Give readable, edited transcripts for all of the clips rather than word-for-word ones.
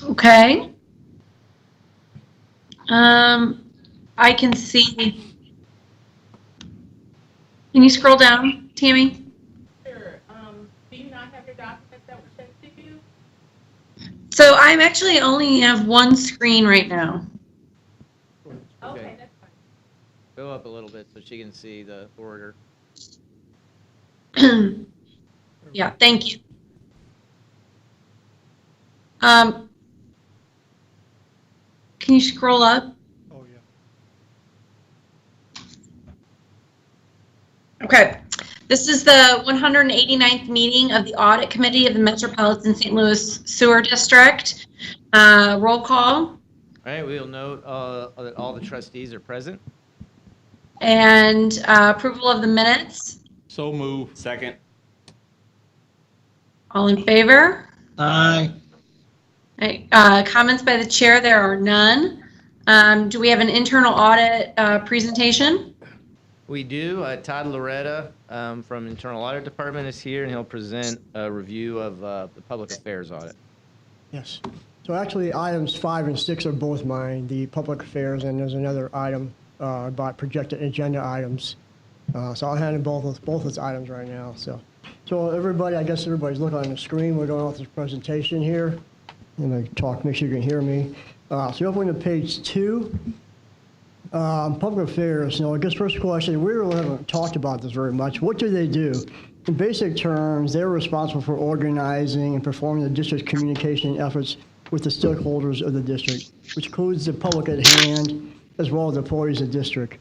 Okay. I can see. Can you scroll down, Tammy? Sure. Do you not have your documents that were sent to you? So I'm actually only have one screen right now. Okay, that's fine. Go up a little bit so she can see the order. Yeah, thank you. Can you scroll up? Oh, yeah. Okay. This is the 189th meeting of the Audit Committee of the Metropolitan St. Louis Sewer District. Roll call. All right, we'll note that all the trustees are present. And approval of the minutes. So move. Second. All in favor? Aye. Right. Comments by the chair, there are none. Do we have an internal audit presentation? We do. Todd Loretta from Internal Audit Department is here, and he'll present a review of the Public Affairs Audit. Yes. So actually, items 5 and 6 are both mine, the public affairs, and there's another item about projected agenda items. So I'll handle both those items right now. So everybody, I guess everybody's looking on the screen. We're going off this presentation here. I'm going to talk, make sure you can hear me. So you're opening to page 2. Public affairs. I guess first question, we really haven't talked about this very much. What do they do? In basic terms, they're responsible for organizing and performing the district's communication efforts with the stakeholders of the district, which includes the public at hand, as well as the employees of the district.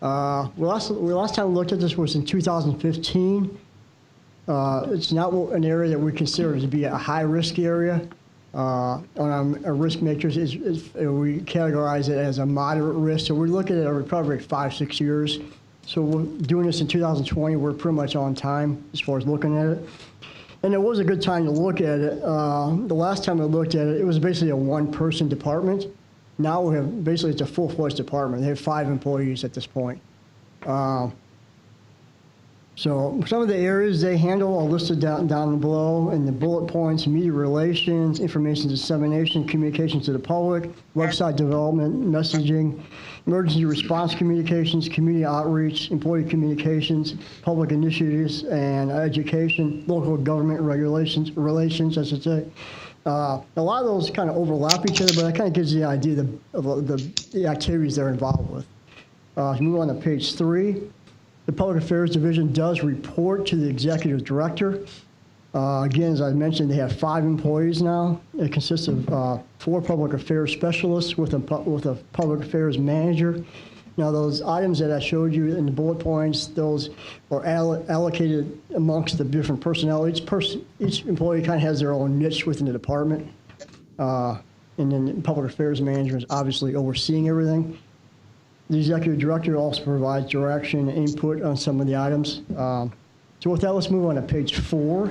Last time we looked at this was in 2015. It's not an area that we consider to be a high-risk area. On our risk matrix, we categorize it as a moderate risk. So we're looking at a recovery at 5-6 years. So we're doing this in 2020. We're pretty much on time as far as looking at it. And it was a good time to look at it. The last time I looked at it, it was basically a one-person department. Now we have basically it's a full-fledged department. They have 5 employees at this point. So some of the areas they handle are listed down below in the bullet points: media relations, information dissemination, communications to the public, website development, messaging, emergency response communications, community outreach, employee communications, public initiatives, and education, local government relations, I should say. A lot of those kind of overlap each other, but that kind of gives you the idea of the activities they're involved with. Move on to page 3. The Public Affairs Division does report to the Executive Director. Again, as I mentioned, they have 5 employees now. It consists of 4 Public Affairs Specialists with a Public Affairs Manager. Now, those items that I showed you in the bullet points, those are allocated amongst the different personnel. Each employee kind of has their own niche within the department. And then the Public Affairs Manager is obviously overseeing everything. The Executive Director also provides direction and input on some of the items. So with that, let's move on to page 4.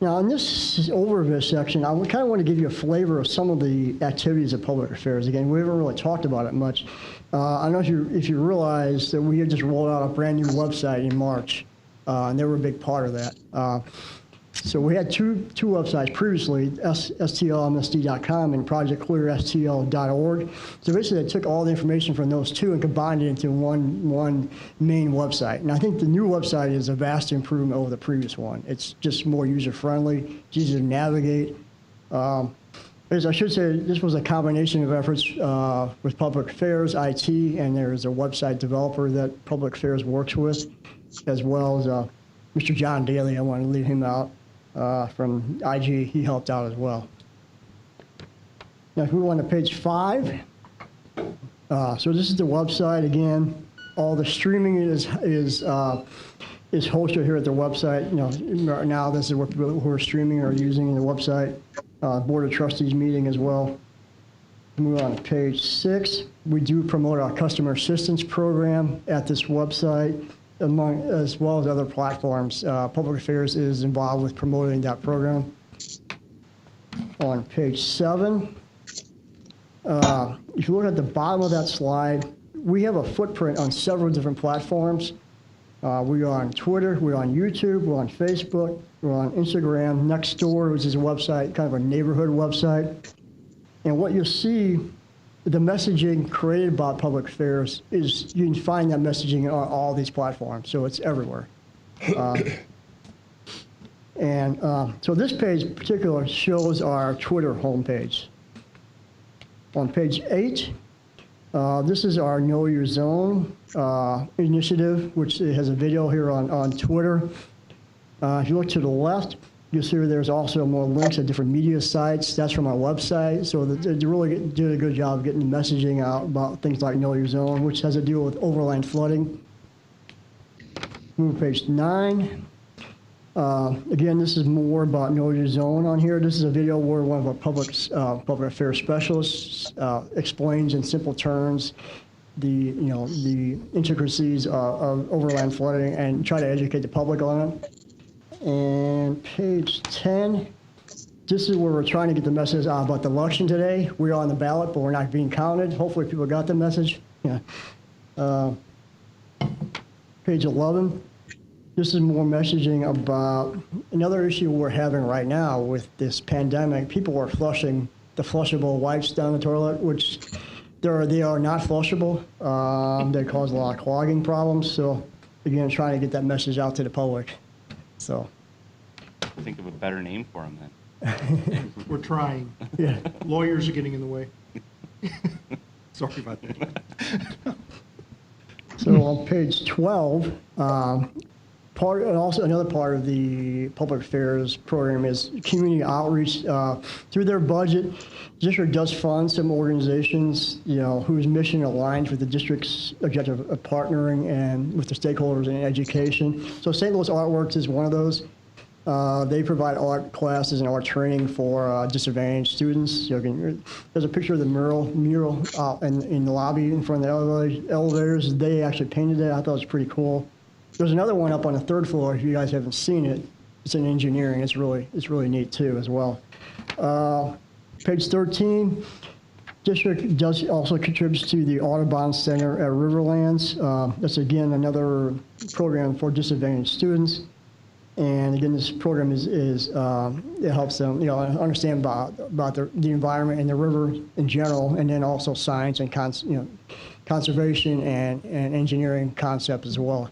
Now, in this overview section, I kind of want to give you a flavor of some of the activities of public affairs. Again, we haven't really talked about it much. I don't know if you realize that we had just rolled out a brand new website in March, and they were a big part of that. So we had two websites previously, stlmsd.com and projectclearstl.org. So basically, they took all the information from those two and combined it into one main website. And I think the new website is a vast improvement over the previous one. It's just more user-friendly, it's easier to navigate. As I should say, this was a combination of efforts with Public Affairs, IT, and there's a website developer that Public Affairs works with, as well as Mr. John Daly. I want to leave him out. From IG, he helped out as well. Now, if we go on to page 5, so this is the website again. All the streaming is hosted here at the website. Right now this is what people who are streaming are using the website. Board of Trustees meeting as well. Move on to page 6. We do promote our customer assistance program at this website, as well as other platforms. Public Affairs is involved with promoting that program. On page 7, if you look at the bottom of that slide, we have a footprint on several different platforms. We are on Twitter, we're on YouTube, we're on Facebook, we're on Instagram, Nextdoor, which is a website, kind of a neighborhood website. And what you'll see, the messaging created by public affairs is, you can find that messaging on all these platforms, so it's everywhere. So this page in particular shows our Twitter homepage. On page 8, this is our Know Your Zone initiative, which has a video here on Twitter. If you look to the left, you'll see there's also more links at different media sites. That's from our website. So they really did a good job of getting the messaging out about things like Know Your Zone, which has to do with overland flooding. Move to page 9. Again, this is more about Know Your Zone on here. This is a video where one of our public affairs specialists explains in simple terms the intricacies of overland flooding and try to educate the public on it. And page 10, this is where we're trying to get the message out about the election today. We are on the ballot, but we're not being counted. Hopefully people got the message. Yeah. Page 11. This is more messaging about another issue we're having right now with this pandemic. People are flushing the flushable wipes down the toilet, which they are not flushable. They cause a lot of clogging problems. So again, trying to get that message out to the public. So Think of a better name for them then. We're trying. yeah. Lawyers are getting in the way. Sorry about that. So on page 12, another part of the public affairs program is community outreach. Through their budget, the district does fund some organizations, whose mission aligns with the district's objective of partnering and with the stakeholders in education. So St. Louis Artworks is one of those. They provide art classes and art training for disadvantaged students. There's a picture of the mural out in the lobby in front of the elevators. They actually painted it. I thought it was pretty cool. There's another one up on the 3rd floor. If you guys haven't seen it, it's in engineering. It's really neat too as well. Page 13. District does also contributes to the Audubon Center at Riverlands. That's again another program for disadvantaged students. And again, this program it helps them, understand about the environment and the river in general, and then also science and conservation and engineering concepts as well.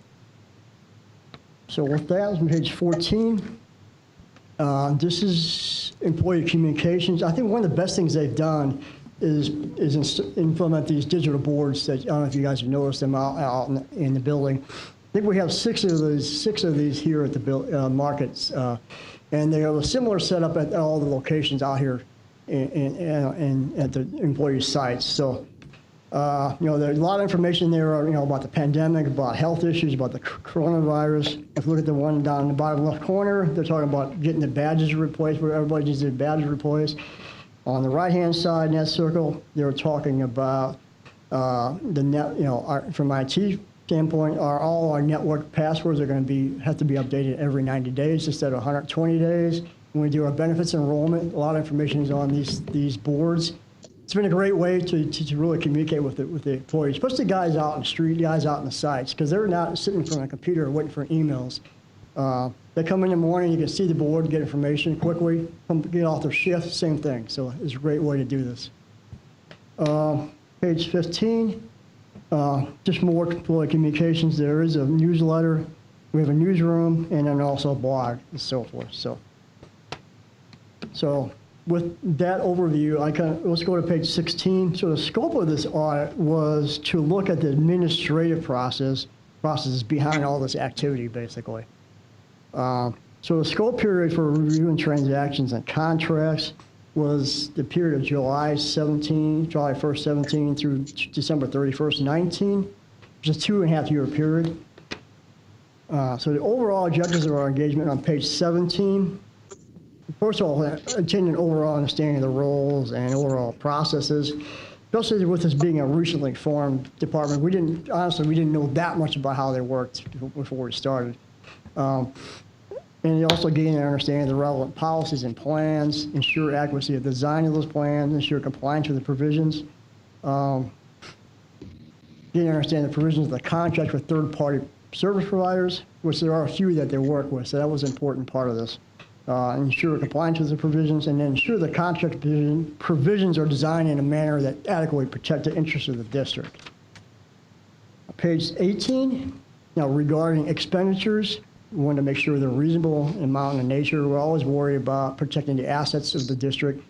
So with that, on page 14, this is employee communications. I think one of the best things they've done is implement these digital boards that, I don't know if you guys have noticed them out in the building. I think we have six of these here at the markets, and they have a similar setup at all the locations out here at the employee sites. So, there's a lot of information there, about the pandemic, about health issues, about the coronavirus. If you look at the one down in the bottom left corner, they're talking about getting the badges replaced, where everybody needs their badges replaced. On the right-hand side in that circle, they're talking about the net, from IT standpoint, all our network passwords are going to have to be updated every 90 days instead of 120 days. When we do our benefits enrollment, a lot of information is on these boards. It's been a great way to really communicate with the employees, especially guys out in the street, guys out in the sites, because they're not sitting in front of a computer waiting for emails. They come in the morning, you can see the board, get information quickly, get off their shift, same thing. So it's a great way to do this. Page 15. Just more employee communications. There is a newsletter. We have a newsroom and then also a blog and so forth. So with that overview, let's go to page 16. So the scope of this audit was to look at the administrative processes behind all this activity, basically. So the scope period for reviewing transactions and contracts was the period of July 1st, 17 through December 31st, 19, which is a 2.5-year period. So the overall objectives of our engagement on page 17, first of all, obtaining an overall understanding of the roles and overall processes, especially with this being a recently formed department. We didn't know that much about how they worked before we started. And also getting an understanding of the relevant policies and plans, ensure accuracy of the design of those plans, ensure compliance with the provisions. Getting an understanding of the provisions of the contract with third-party service providers, which there are a few that they work with, so that was an important part of this. Ensure compliance with the provisions, and then ensure the contract provisions are designed in a manner that adequately protect the interests of the district. Page 18, now regarding expenditures, we want to make sure they're reasonable in amount and nature. We're always worried about protecting the assets of the district.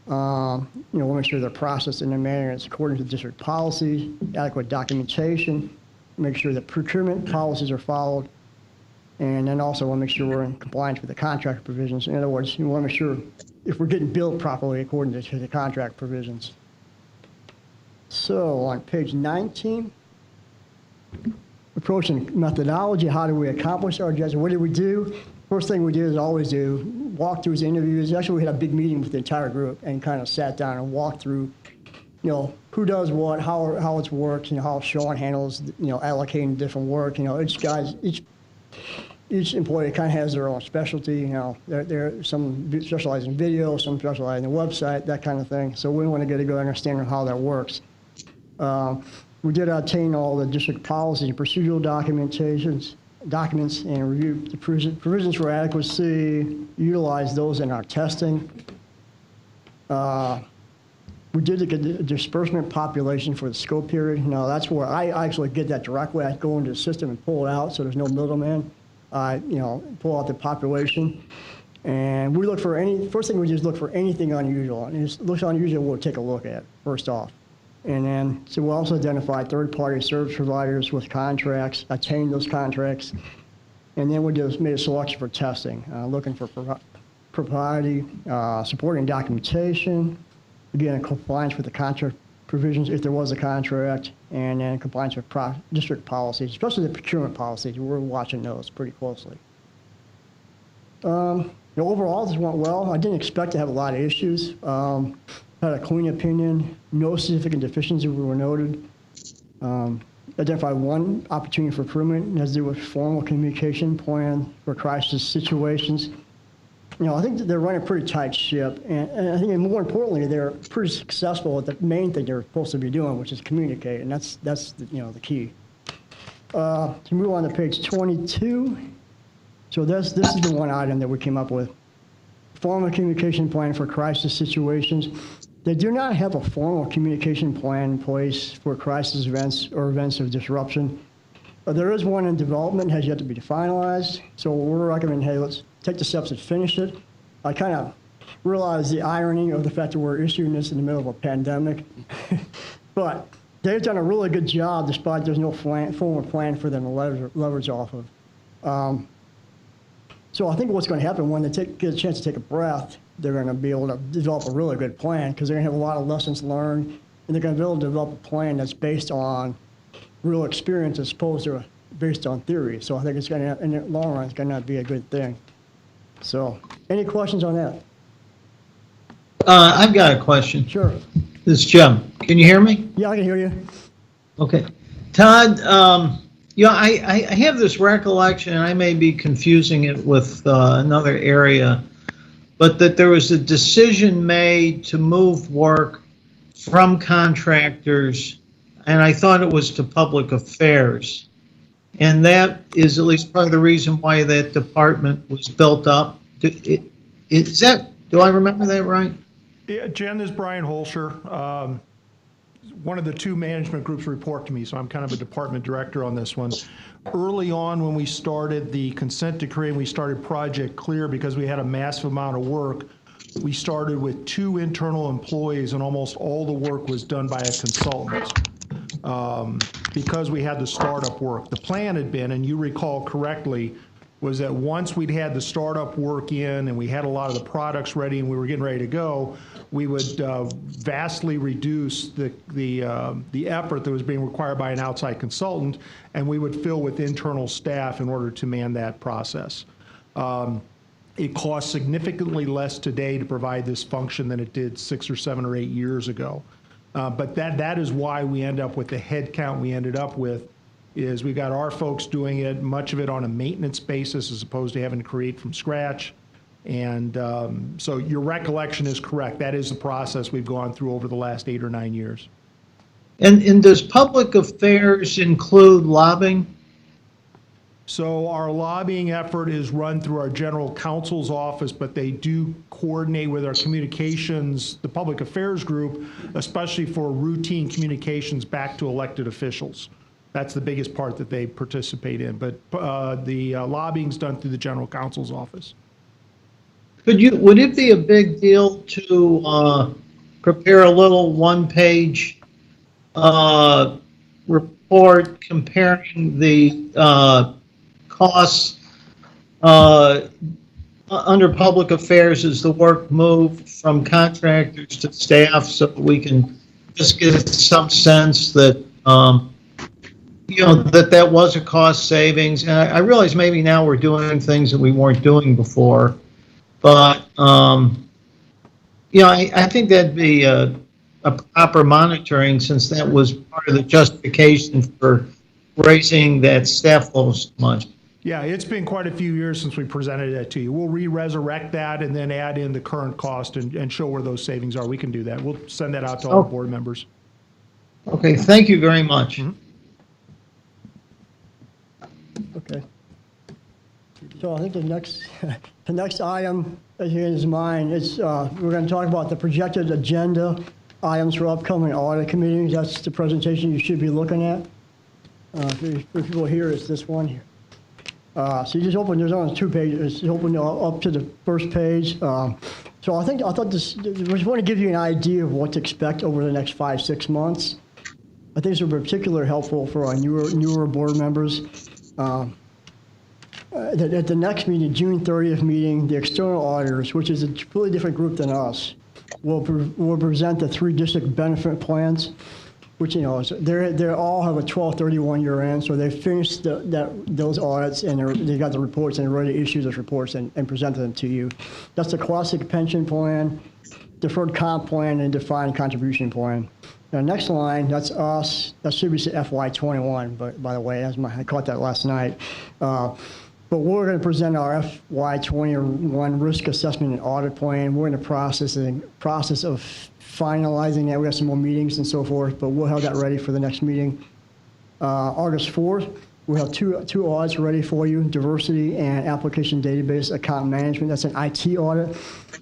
We'll make sure they're processed in a manner that's according to district policy, adequate documentation, make sure that procurement policies are followed, and then also want to make sure we're in compliance with the contract provisions. In other words, you want to make sure if we're getting billed properly according to the contract provisions. So on page 19, approach and methodology. How do we accomplish our objectives? What did we do? First thing we did is always do walkthroughs, interviews. Actually, we had a big meeting with the entire group and kind of sat down and walked through, who does what, how it works, how Sean handles, allocating different work. Each employee kind of has their own specialty. There some specialize in video, some specialize in the website, that kind of thing. So we want to get a good understanding of how that works. We did obtain all the district policies and procedural documents and review the provisions for adequacy, utilize those in our testing. We did get the disbursement population for the scope period. Now that's where I actually get that directly. I go into the system and pull it out so there's no middleman. Pull out the population. And we look for first thing we just look for anything unusual. And if it looks unusual, we'll take a look at it first off. And then, so we'll also identify third-party service providers with contracts, attain those contracts, and then we just made a selection for testing, looking for propriety, supporting documentation, again, in compliance with the contract provisions if there was a contract, and then compliance with district policies, especially the procurement policies. We're watching those pretty closely. Overall, this went well. I didn't expect to have a lot of issues. Had a clean opinion, no significant deficiencies were noted. Identified one opportunity for improvement, and has to do with formal communication plan for crisis situations. I think that they're running a pretty tight ship, and I think more importantly, they're pretty successful at the main thing they're supposed to be doing, which is communicate, and that's the key. To move on to page 22. So this is the one item that we came up with. Formal communication plan for crisis situations. They do not have a formal communication plan in place for crisis events or events of disruption. There is one in development, has yet to be finalized. So we're recommending, hey, let's take the steps and finish it. I kind of realize the irony of the fact that we're issuing this in the middle of a pandemic. But they've done a really good job despite there's no formal plan for them to leverage off of. So I think what's going to happen when they get a chance to take a breath, they're going to be able to develop a really good plan because they're going to have a lot of lessons learned, and they're going to be able to develop a plan that's based on real experience as opposed to based on theory. So I think it's going to, in the long run, it's going to be a good thing. So, any questions on that? I've got a question. Sure. This is Jim. Can you hear me? Yeah, I can hear you. Okay. Todd, I have this recollection, and I may be confusing it with another area, but that there was a decision made to move work from contractors, and I thought it was to public affairs. And that is at least part of the reason why that department was built up. Do I remember that right? Yeah, Jen, this is Brian Holscher. One of the two management groups report to me, so I'm kind of a department director on this one. Early on when we started the consent decree and we started Project Clear, because we had a massive amount of work, we started with 2 internal employees and almost all the work was done by a consultant. Because we had the startup work. The plan had been, and you recall correctly, was that once we'd had the startup work in and we had a lot of the products ready and we were getting ready to go, we would vastly reduce the effort that was being required by an outside consultant, and we would fill with internal staff in order to man that process. It costs significantly less today to provide this function than it did 6 or 7 or 8 years ago. But that is why we end up with the head count we ended up with, is we got our folks doing it, much of it on a maintenance basis as opposed to having to create from scratch. And so your recollection is correct. That is the process we've gone through over the last 8 or 9 years. And does public affairs include lobbying? So our lobbying effort is run through our general counsel's office, but they do coordinate with our communications, the public affairs group, especially for routine communications back to elected officials. That's the biggest part that they participate in, but the lobbying's done through the general counsel's office. Would it be a big deal to prepare a little one-page report comparing the costs under public affairs as the work moved from contractors to staff, so we can just get some sense that that was a cost savings? And I realize maybe now we're doing things that we weren't doing before, but I think that'd be a proper monitoring, since that was part of the justification for raising that staff level so much. Yeah, it's been quite a few years since we presented that to you. We'll resurrect that and then add in the current cost and show where those savings are. We can do that. We'll send that out to all the board members. Okay, thank you very much. Mm-hmm. Okay. So I think the next item here is mine. It's we're going to talk about the projected agenda items for upcoming audit committees. That's the presentation you should be looking at. For people here, it's this one here. So you just open. There's only 2 pages. Just open up to the first page. So I thought this. I just want to give you an idea of what to expect over the next 5-6 months. I think this will be particularly helpful for our newer board members. At the next meeting, June 30th meeting, the external auditors, which is a completely different group than us, will present the 3 district benefit plans, which they all have a 12/31 year end, so they finished those audits and they got the reports and they're ready to issue those reports and present them to you. That's the classic pension plan, deferred comp plan, and defined contribution plan. Now, next line, that's us. That should be FY21, but by the way, I caught that last night. But we're going to present our FY21 risk assessment and audit plan. We're in the process of finalizing that. We have some more meetings and so forth, but we'll have that ready for the next meeting. August 4th, we'll have two audits ready for you: diversity and application database account management. That's an IT audit.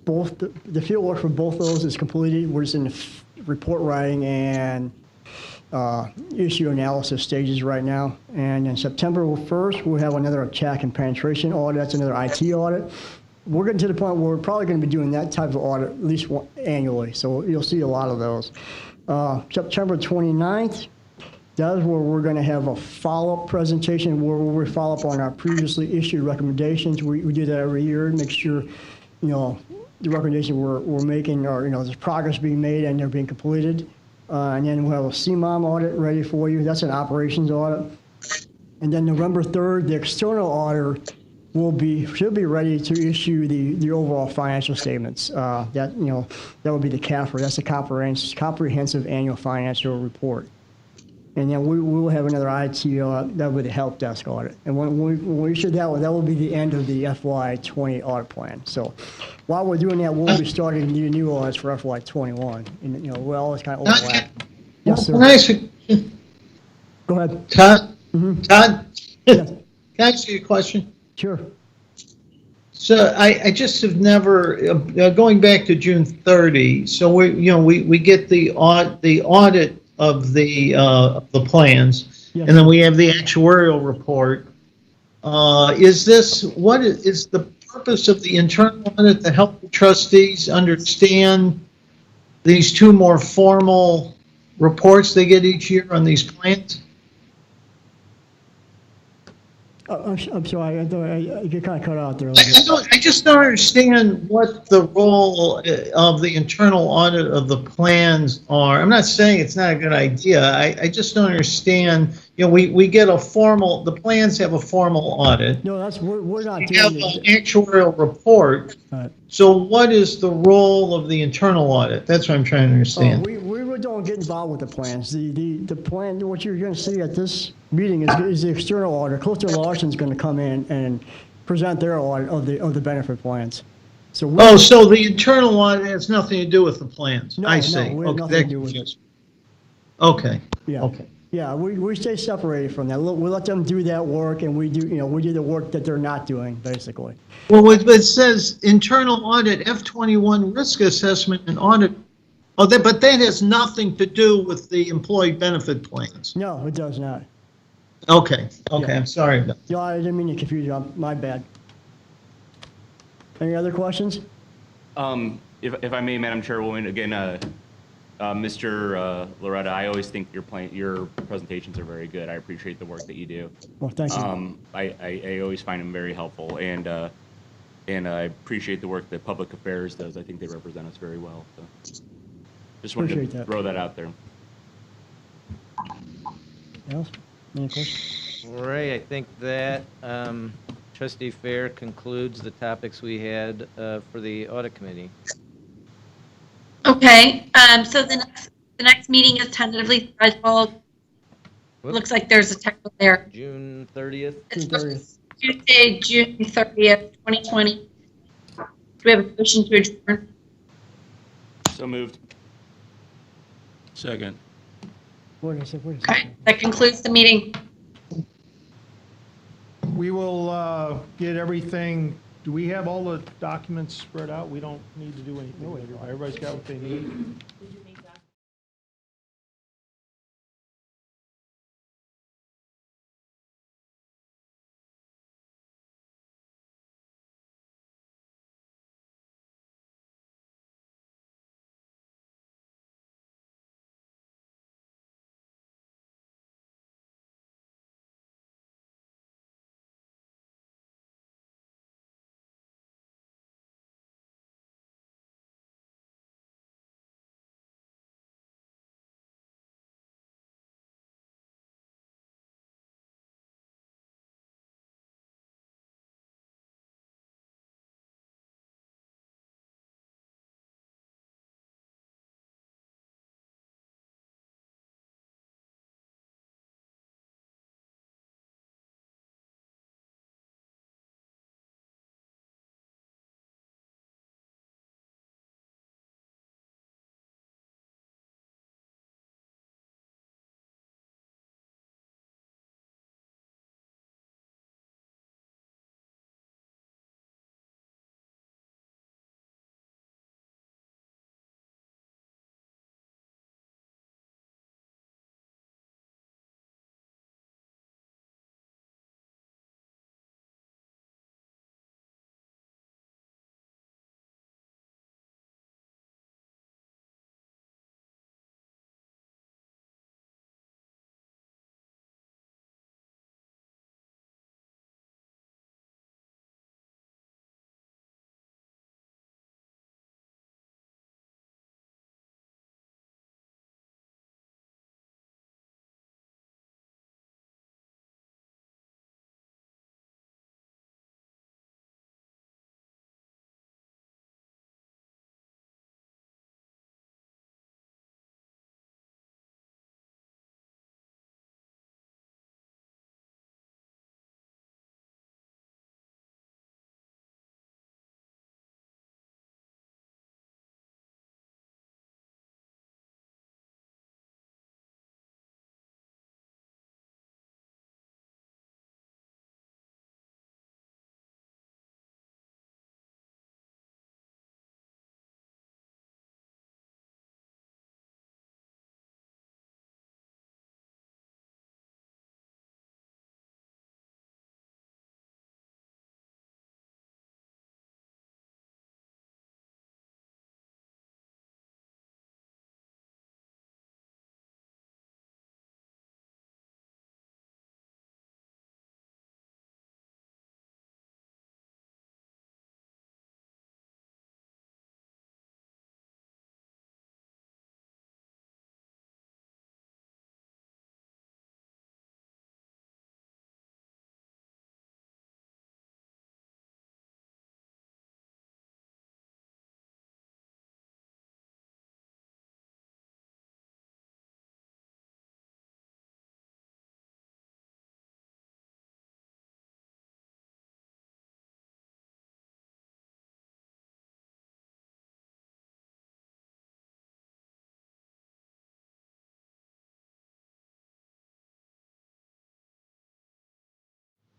Both the field work for both of those is completed. We're just in the report writing and issue analysis stages right now. And in September 1st, we'll have another attack and penetration audit. That's another IT audit. We're getting to the point where we're probably going to be doing that type of audit at least annually. So you'll see a lot of those. September 29th, that is where we're going to have a follow-up presentation where we follow up on our previously issued recommendations. We do that every year to make sure, the recommendations we're making are, there's progress being made and they're being completed. And then we'll have a CMOM audit ready for you. That's an operations audit. And then November 3rd, the external auditor should be ready to issue the overall financial statements. That would be the CAFR. That's the comprehensive annual financial report. And then we will have another IT audit. That will be the help desk audit. And when we issue that will be the end of the FY20 audit plan. So while we're doing that, we'll be starting new audits for FY21. And we'll always kind of overlap. Yes, sir. Go ahead. Todd? Mm-hmm. Todd? Yes. Can I ask you a question? Sure. So I just have never, going back to June 30, so we get the audit of the plans, Yes. and then we have the actuarial report. What is the purpose of the internal audit to help the trustees understand these 2 more formal reports they get each year on these plans? I'm sorry, I get kind of cut out there. I just don't understand what the role of the internal audit of the plans are. I'm not saying it's not a good idea. I just don't understand. We get the plans have a formal audit. No, we're not We doing have it. an actuarial report. Right. So what is the role of the internal audit? That's what I'm trying to understand. We really don't get involved with the plans. The plan, what you're going to see at this meeting is the external auditor. Clifton Larson's going to come in and present their audit of the benefit plans. So So the internal audit has nothing to do with the plans. No, I see. no, we have Okay, nothing to do with it. Okay. Yeah. Okay. Yeah, we stay separated from that. We let them do that work, and we do the work that they're not doing, basically. Well, it says internal audit, F-21 risk assessment and audit. Oh, but that has nothing to do with the employee benefit plans. No, it does not. Okay, Yeah. I'm sorry. Yeah, I didn't mean to confuse you. My bad. Any other questions? If I may, Madam Chairwoman, again, Mr. Loretta, I always think your presentations are very good. I appreciate the work that you do. Well, thank you. I always find them very helpful, and I appreciate the work that Public Affairs does. I think they represent us very well. So just wanted Appreciate to that. throw that out there. Anything else? Any questions? All right, I think that Trustee Fair concludes the topics we had for the Audit Committee. Okay, so the next meeting is tentatively scheduled. Whoops. Looks like there's a technical there. June 30th. It's June 30th. Tuesday, June 30th, 2020. Do we have a motion to adjourn? So moved. Second. Wait a second. Okay, that concludes the meeting. We will get everything, do we have all the documents spread out? We don't need to do anything. Everybody's got what they need?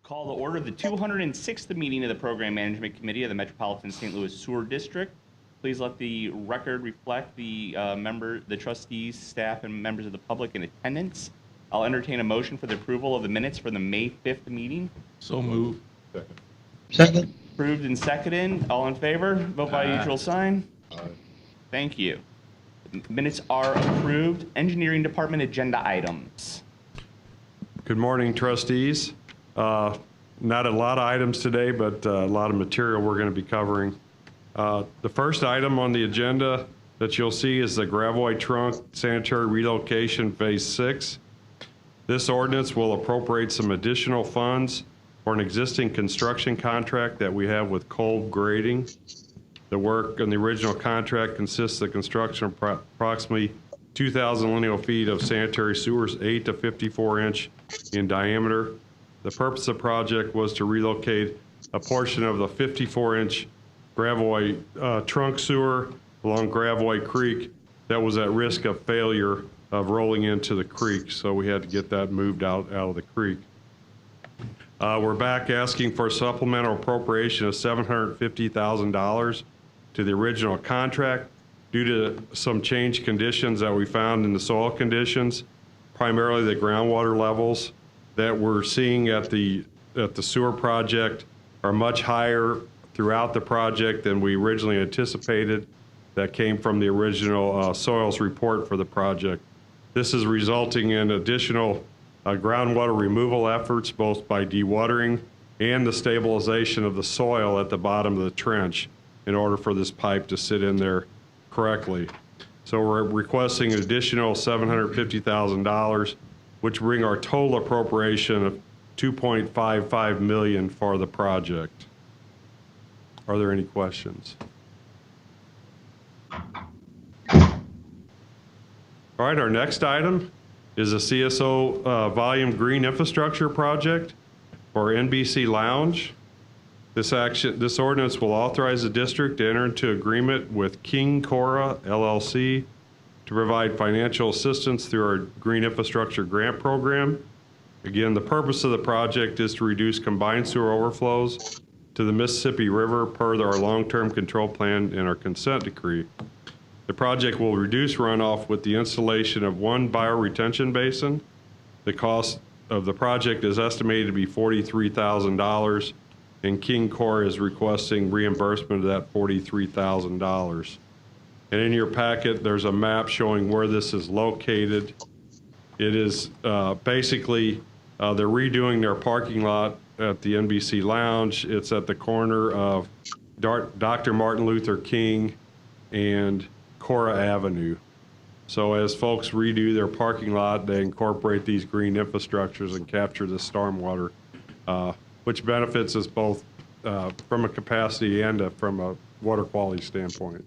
Call to order the 206th meeting of the Program Management Committee of the Metropolitan St. Louis Sewer District. Please let the record reflect the trustees, staff, and members of the public in attendance. I'll entertain a motion for the approval of the minutes for the May 5th meeting. So move. Second. Approved and seconded. All in favor? Vote by usual sign. Thank you. The minutes are approved. Engineering Department agenda items. Good morning, trustees. Not a lot of items today, but a lot of material we're going to be covering. The first item on the agenda that you'll see is the Grabway Trunk Sanitary Relocation Phase 6. This ordinance will appropriate some additional funds for an existing construction contract that we have with Kolb Grading. The work on the original contract consists of construction of approximately 2,000 lineal feet of sanitary sewers, 8 to 54 inch in diameter. The purpose of the project was to relocate a portion of the 54-inch Grabway trunk sewer along Grabway Creek that was at risk of failure of rolling into the creek, so we had to get that moved out of the creek. We're back asking for a supplemental appropriation of $750,000 to the original contract due to some changed conditions that we found in the soil conditions, primarily the groundwater levels that we're seeing at the sewer project are much higher throughout the project than we originally anticipated. That came from the original soils report for the project. This is resulting in additional groundwater removal efforts, both by dewatering and the stabilization of the soil at the bottom of the trench in order for this pipe to sit in there correctly. So we're requesting an additional $750,000, which bring our total appropriation of $2.55 million for the project. Are there any questions? All right, our next item is a CSO volume green infrastructure project for NBC Lounge. This ordinance will authorize the district to enter into agreement with King Cora LLC to provide financial assistance through our green infrastructure grant program. Again, the purpose of the project is to reduce combined sewer overflows to the Mississippi River per our long-term control plan and our consent decree. The project will reduce runoff with the installation of one bioretention basin. The cost of the project is estimated to be $43,000, and King Cora is requesting reimbursement of that $43,000. And in your packet, there's a map showing where this is located. It is basically, they're redoing their parking lot at the NBC Lounge. It's at the corner of Dr. Martin Luther King and Cora Avenue. So as folks redo their parking lot, they incorporate these green infrastructures and capture the stormwater, which benefits us both from a capacity and from a water quality standpoint.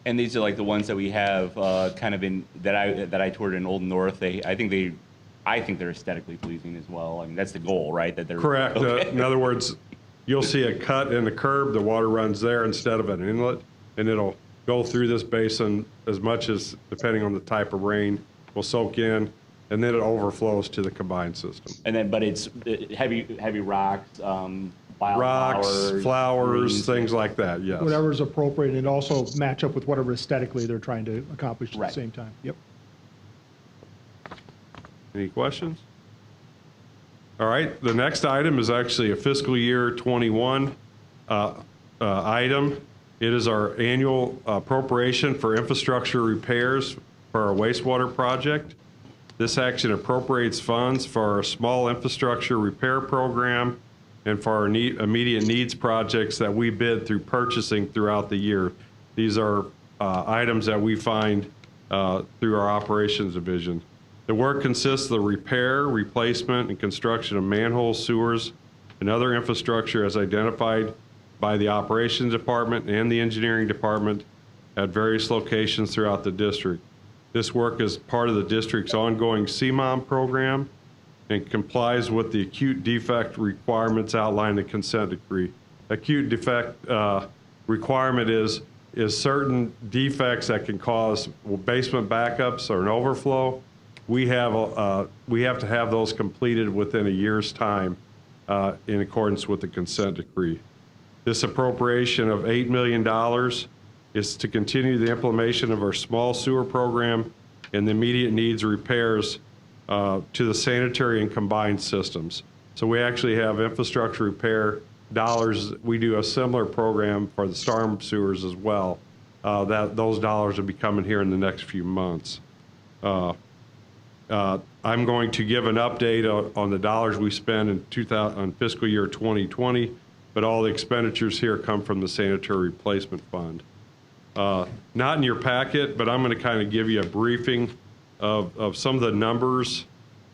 And these are like the ones that we have kind of in that I toured in Old North. I think they're aesthetically pleasing as well. I mean, that's the goal, right? That they're correct. Okay. In other words, you'll see a cut in the curb. The water runs there instead of an inlet, and it'll go through this basin as much as, depending on the type of rain, will soak in, and then it overflows to the combined system. And then, but it's heavy rocks. Rocks, flowers, greens, things like that, yes. Whatever is appropriate, and also match up with whatever aesthetically they're trying to accomplish at Right. the same time. Yep. Any questions? All right, the next item is actually a fiscal year 21 item. It is our annual appropriation for infrastructure repairs for our wastewater project. This action appropriates funds for our small infrastructure repair program and for our immediate needs projects that we bid through purchasing throughout the year. These are items that we find through our operations division. The work consists of the repair, replacement, and construction of manholes, sewers, and other infrastructure as identified by the operations department and the engineering department at various locations throughout the district. This work is part of the district's ongoing CMOM program and complies with the acute defect requirements outlined in the consent decree. Acute defect requirement is certain defects that can cause basement backups or an overflow. We have to have those completed within a year's time. in accordance with the consent decree. This appropriation of $8 million is to continue the implementation of our small sewer program and the immediate needs repairs to the sanitary and combined systems. So we actually have infrastructure repair dollars. We do a similar program for the storm sewers as well. Those dollars will be coming here in the next few months. I'm going to give an update on the dollars we spend on fiscal year 2020, but all the expenditures here come from the Sanitary Replacement Fund. Not in your packet, but I'm going to kind of give you a briefing of some of the numbers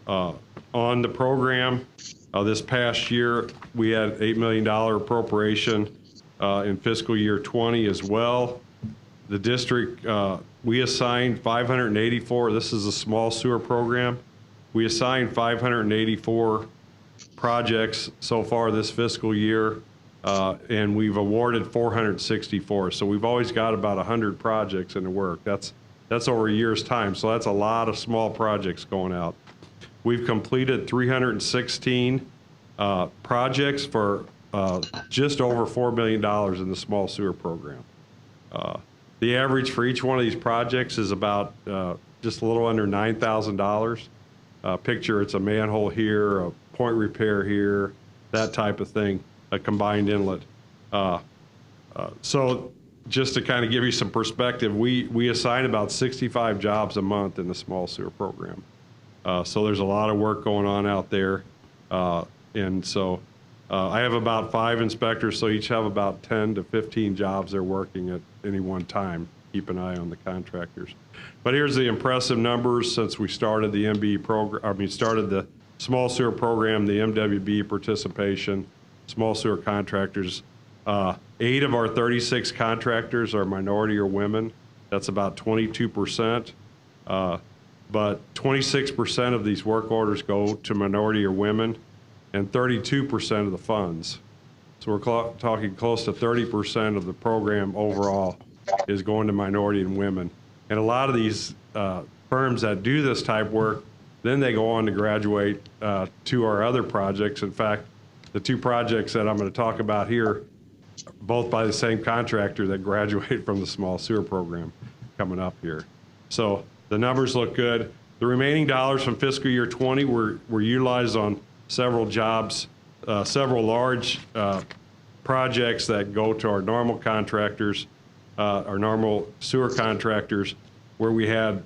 on the program. This past year, we had $8 million appropriation in fiscal year 20 as well. The district, we assigned 584, this is a small sewer program. We assigned 584 projects so far this fiscal year, and we've awarded 464. So we've always got about 100 projects in the work. That's over a year's time, so that's a lot of small projects going out. We've completed 316 projects for just over $4 million in the small sewer program. The average for each one of these projects is about just a little under $9,000. Picture it's a manhole here, a point repair here, that type of thing, a combined inlet. So just to kind of give you some perspective, we assign about 65 jobs a month in the small sewer program. So there's a lot of work going on out there. And so I have about 5 inspectors, so each have about 10 to 15 jobs they're working at any one time. Keep an eye on the contractors. But here's the impressive numbers since we started the MBE program, started the small sewer program, the MWB participation, small sewer contractors. 8 of our 36 contractors are minority or women. That's about 22%. But 26% of these work orders go to minority or women, and 32% of the funds. So we're talking close to 30% of the program overall is going to minority and women. And a lot of these firms that do this type work, then they go on to graduate to our other projects. In fact, the 2 projects that I'm going to talk about here, both by the same contractor that graduated from the small sewer program coming up here. So the numbers look good. The remaining dollars from fiscal year 20 were utilized on several jobs, several large projects that go to our normal contractors, our normal sewer contractors, where we had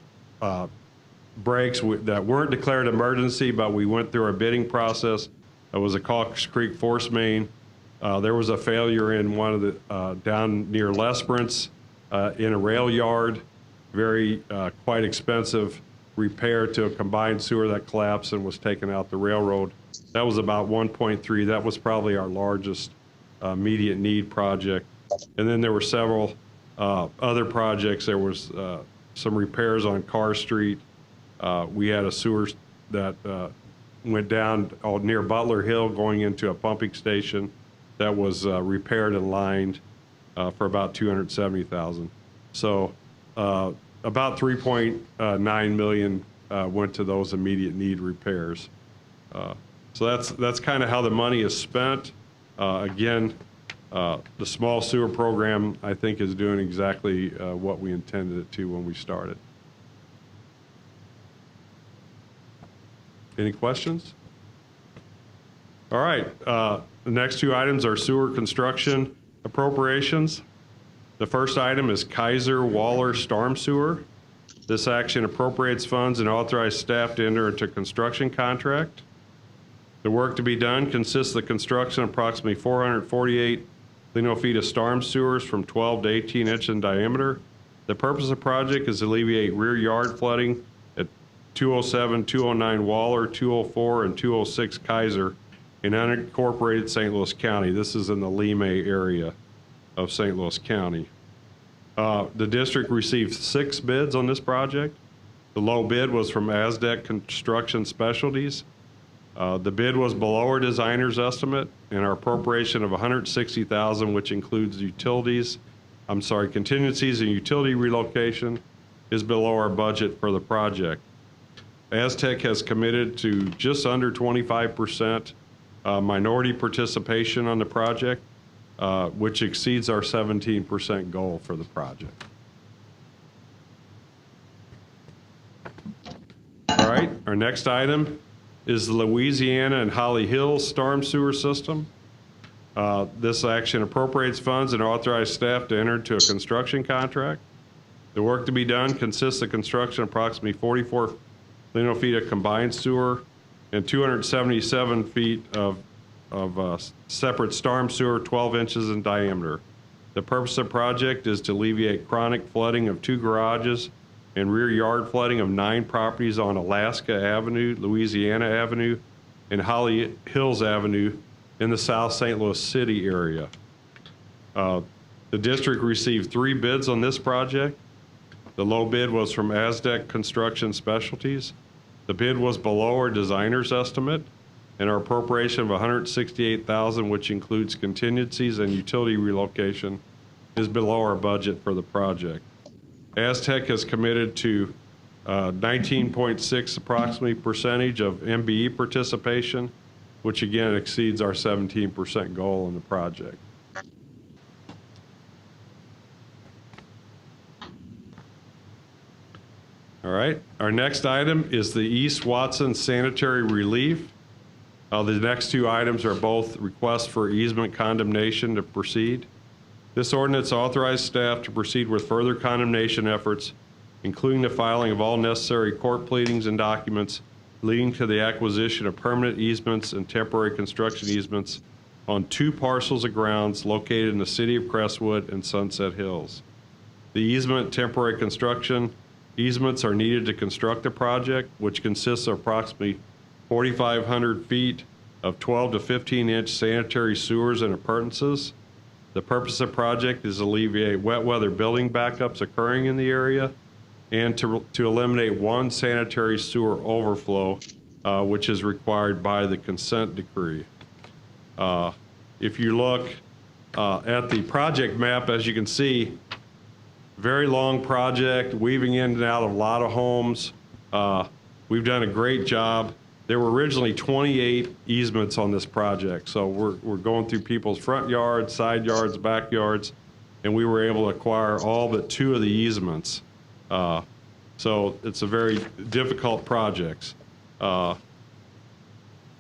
breaks that weren't declared emergency, but we went through our bidding process. It was a Cox Creek force main. There was a failure in one of the, down near Lesperance in a rail yard, very quite expensive repair to a combined sewer that collapsed and was taken out the railroad. That was about 1.3. That was probably our largest immediate need project. And then there were several other projects. There was some repairs on Carr Street. We had a sewer that went down near Butler Hill going into a pumping station that was repaired and lined for about $270,000. So about $3.9 million went to those immediate need repairs. So that's kind of how the money is spent. Again, the small sewer program, I think, is doing exactly what we intended it to when we started. Any questions? All right. The next 2 items are sewer construction appropriations. The first item is Kaiser Waller Storm Sewer. This action appropriates funds and authorizes staff to enter into a construction contract. The work to be done consists of the construction of approximately 448 lineal feet of storm sewers from 12 to 18 inches in diameter. The purpose of the project is to alleviate rear yard flooding at 207, 209 Waller, 204, and 206 Kaiser in unincorporated St. Louis County. This is in the Lemay area of St. Louis County. The district received 6 bids on this project. The low bid was from Aztec Construction Specialties. The bid was below our designer's estimate, and our appropriation of $160,000, which includes contingencies and utility relocation, is below our budget for the project. Aztec has committed to just under 25% minority participation on the project, which exceeds our 17% goal for the project. All right, our next item is the Louisiana and Holly Hills Storm Sewer System. This action appropriates funds and authorizes staff to enter into a construction contract. The work to be done consists of construction of approximately 44 lineal feet of combined sewer and 277 feet of separate storm sewer 12 inches in diameter. The purpose of the project is to alleviate chronic flooding of 2 garages and rear yard flooding of 9 properties on Alaska Avenue, Louisiana Avenue, and Holly Hills Avenue in the South St. Louis City area. The district received 3 bids on this project. The low bid was from Aztec Construction Specialties. The bid was below our designer's estimate, and our appropriation of $168,000, which includes contingencies and utility relocation, is below our budget for the project. Aztec has committed to 19.6 approximately percentage of MBE participation, which again exceeds our 17% goal in the project. All right, our next item is the East Watson Sanitary Relief. The next 2 items are both requests for easement condemnation to proceed. This ordinance authorized staff to proceed with further condemnation efforts, including the filing of all necessary court pleadings and documents leading to the acquisition of permanent easements and temporary construction easements on 2 parcels of grounds located in the city of Crestwood and Sunset Hills. The easement temporary construction easements are needed to construct the project, which consists of approximately 4,500 feet of 12 to 15-inch sanitary sewers and appurtenances. The purpose of the project is to alleviate wet weather building backups occurring in the area and to eliminate 1 sanitary sewer overflow, which is required by the consent decree. If you look at the project map, as you can see, very long project, weaving in and out of a lot of homes. We've done a great job. There were originally 28 easements on this project, so we're going through people's front yards, side yards, backyards, and we were able to acquire all but 2 of the easements. So it's a very difficult project.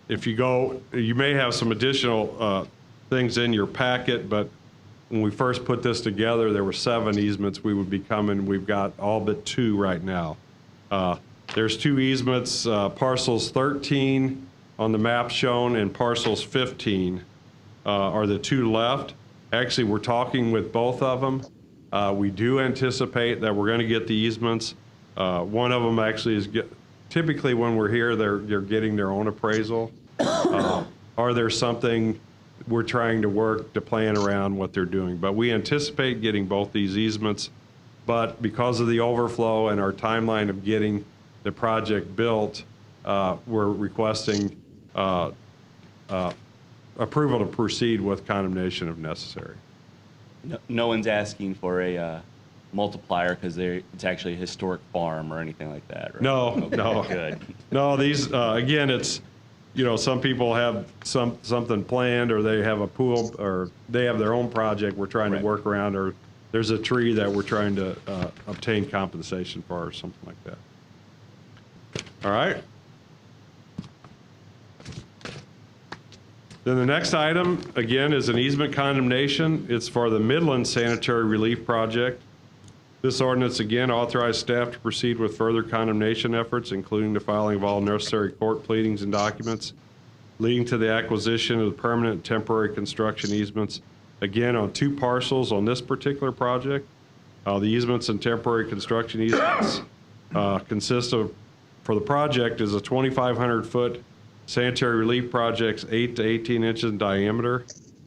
If you go, you may have some additional things in your packet, but when we first put this together, there were 7 easements we would be coming. We've got all but 2 right now. There's 2 easements, parcels 13 on the map shown and parcels 15 are the 2 left. Actually, we're talking with both of them. We do anticipate that we're going to get the easements. One of them actually is, typically when we're here, they're getting their own appraisal. Or there's something we're trying to work to plan around what they're doing. But we anticipate getting both these easements. But because of the overflow and our timeline of getting the project built, we're requesting approval to proceed with condemnation if necessary. No one's asking for a multiplier because it's actually a historic farm or anything like that, right? No, Okay, no. Good. No, these, again, it's, some people have something planned, or they have a pool, or they have their own project we're trying to work around, or there's a tree that we're trying to obtain compensation for, or something like that. All right. Then the next item, again, is an easement condemnation. It's for the Midland Sanitary Relief Project. This ordinance, again, authorized staff to proceed with further condemnation efforts, including the filing of all necessary court pleadings and documents leading to the acquisition of the permanent and temporary construction easements, again, on 2 parcels on this particular project. The easements and temporary construction easements consist of, for the project, is a 2,500-foot sanitary relief project, 8 to 18 inches in diameter.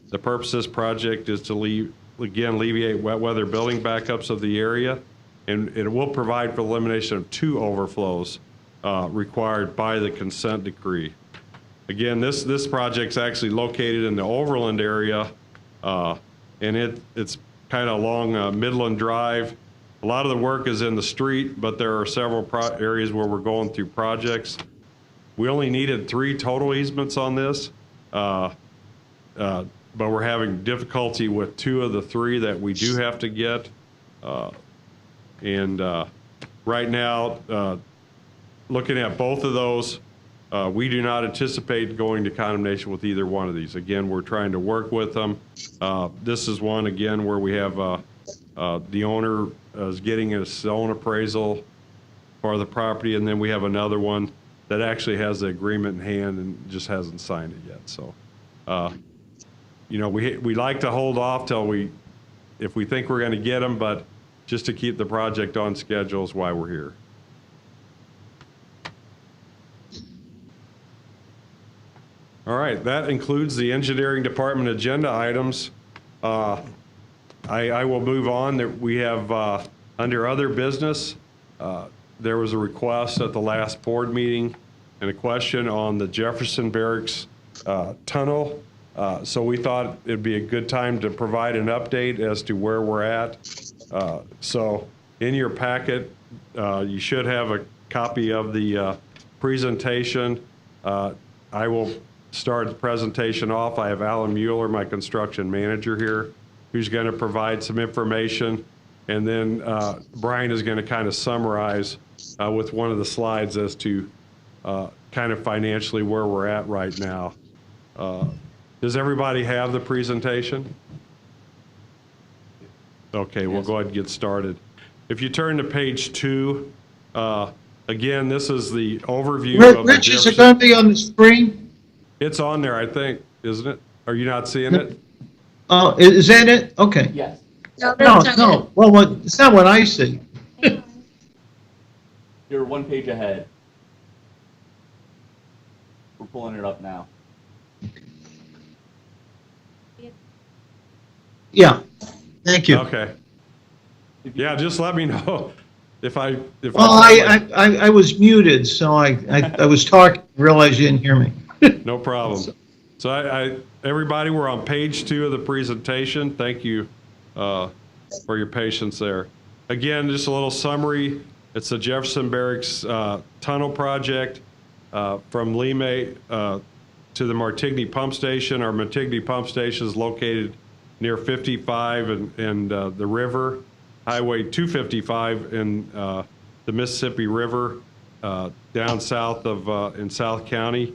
The purpose of this project is to alleviate wet weather building backups of the area, and it will provide for elimination of 2 overflows required by the consent decree. Again, this project's actually located in the Overland area, and it's kind of along Midland Drive. A lot of the work is in the street, but there are several areas where we're going through projects. We only needed 3 total easements on this. but we're having difficulty with 2 of the 3 that we do have to get. Right now, looking at both of those, we do not anticipate going to condemnation with either one of these. Again, we're trying to work with them. This is one, again, where we have the owner is getting his own appraisal for the property, and then we have another one that actually has the agreement in hand and just hasn't signed it yet. So, you know, we like to hold off till if we think we're going to get them, but just to keep the project on schedule is why we're here. All right, that includes the engineering department agenda items. I will move on. We have under other business, there was a request at the last board meeting and a question on the Jefferson Barracks tunnel. So we thought it'd be a good time to provide an update as to where we're at. So in your packet, you should have a copy of the presentation. I will start the presentation off. I have Alan Mueller, my construction manager here, who's going to provide some information. And then Brian is going to kind of summarize with one of the slides as to kind of financially where we're at right now. Does everybody have the presentation? Okay, we'll go ahead and get started. If you turn to page 2, again, this is the overview of Rich, is it going to be on the screen? It's on there, I think, isn't it? Are you not seeing it? Oh, is that it? Okay. Yes. No, No, that's not it. no. Well, it's not what I see. You're 1 page ahead. We're pulling it up now. Yeah. Thank you. Okay. Yeah, just let me know if I. Well, I was muted, so I was talking, realized you didn't hear me. No problem. So everybody, we're on page 2 of the presentation. Thank you for your patience there. Again, just a little summary. It's the Jefferson Barracks tunnel project from Lime to the Martigny pump station. Our Martigny pump station is located near 55 and the river, Highway 255 in the Mississippi River down south of in South County.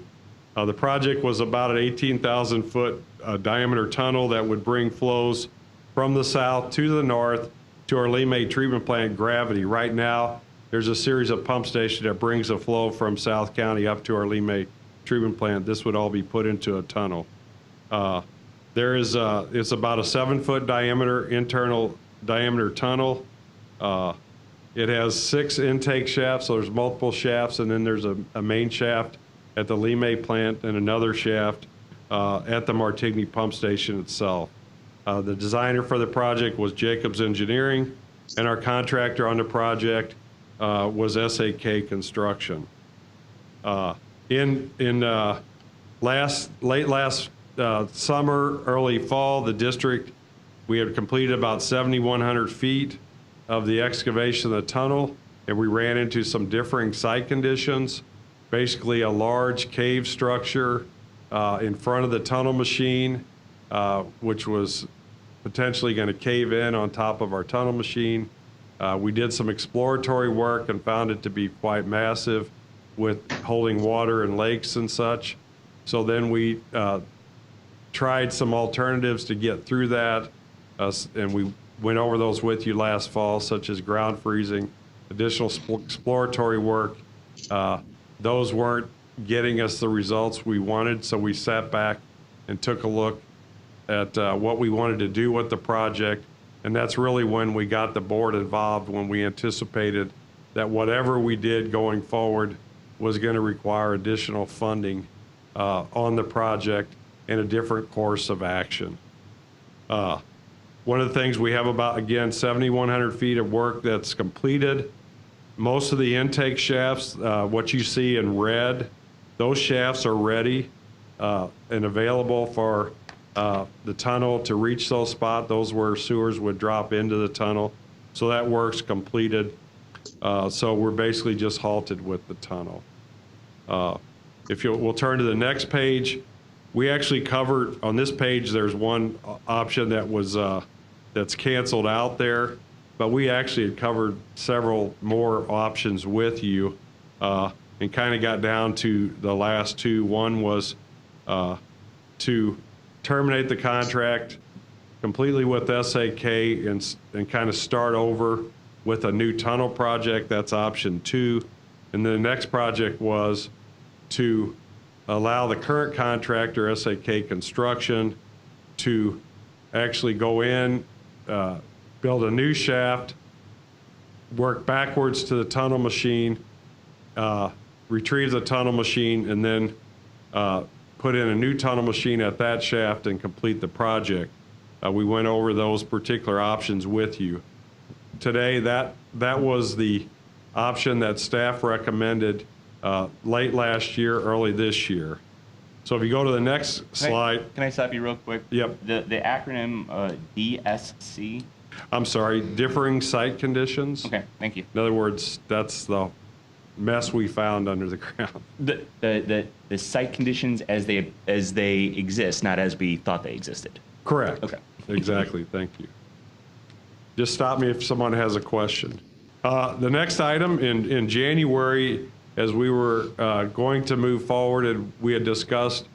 The project was about an 18,000 foot diameter tunnel that would bring flows from the south to the north to our Lime treatment plant Gravity. Right now, there's a series of pump stations that brings a flow from South County up to our Lime treatment plant. This would all be put into a tunnel. It's about a 7-foot diameter, internal diameter tunnel. It has 6 intake shafts, so there's multiple shafts, and then there's a main shaft at the Lime plant and another shaft at the Martigny pump station itself. The designer for the project was Jacobs Engineering, and our contractor on the project was SAK Construction. Late last summer, early fall, the district, we had completed about 7,100 feet of the excavation of the tunnel, and we ran into some differing site conditions. Basically a large cave structure in front of the tunnel machine, which was potentially going to cave in on top of our tunnel machine. We did some exploratory work and found it to be quite massive with holding water and lakes and such. So then we tried some alternatives to get through that, and we went over those with you last fall, such as ground freezing, additional exploratory work. Those weren't getting us the results we wanted, so we sat back and took a look at what we wanted to do with the project, and that's really when we got the board involved, when we anticipated that whatever we did going forward was going to require additional funding on the project and a different course of action. One of the things we have about, again, 7,100 feet of work that's completed. Most of the intake shafts, what you see in red, those shafts are ready and available for the tunnel to reach those spots. Those where sewers would drop into the tunnel. So that work's completed. So we're basically just halted with the tunnel. We'll turn to the next page. we actually covered, on this page, there's one option that was, that's canceled out there, but we actually had covered several more options with you, and kind of got down to the last two. One was to terminate the contract completely with SAK and kind of start over with a new tunnel project. That's option 2. And then the next project was to allow the current contractor, SAK Construction, to actually go in, build a new shaft, work backwards to the tunnel machine, retrieve the tunnel machine, and then put in a new tunnel machine at that shaft and complete the project. We went over those particular options with you. Today, that was the option that staff recommended late last year, early this year. So if you go to the next slide. Can I stop you real quick? Yep. The acronym DSC. I'm sorry, differing site conditions. Okay, thank you. In other words, that's the mess we found under the ground. The site conditions as they exist, not as we thought they existed. Correct. Okay. Exactly. Thank you. Just stop me if someone has a question. The next item in January, as we were going to move forward, and we had discussed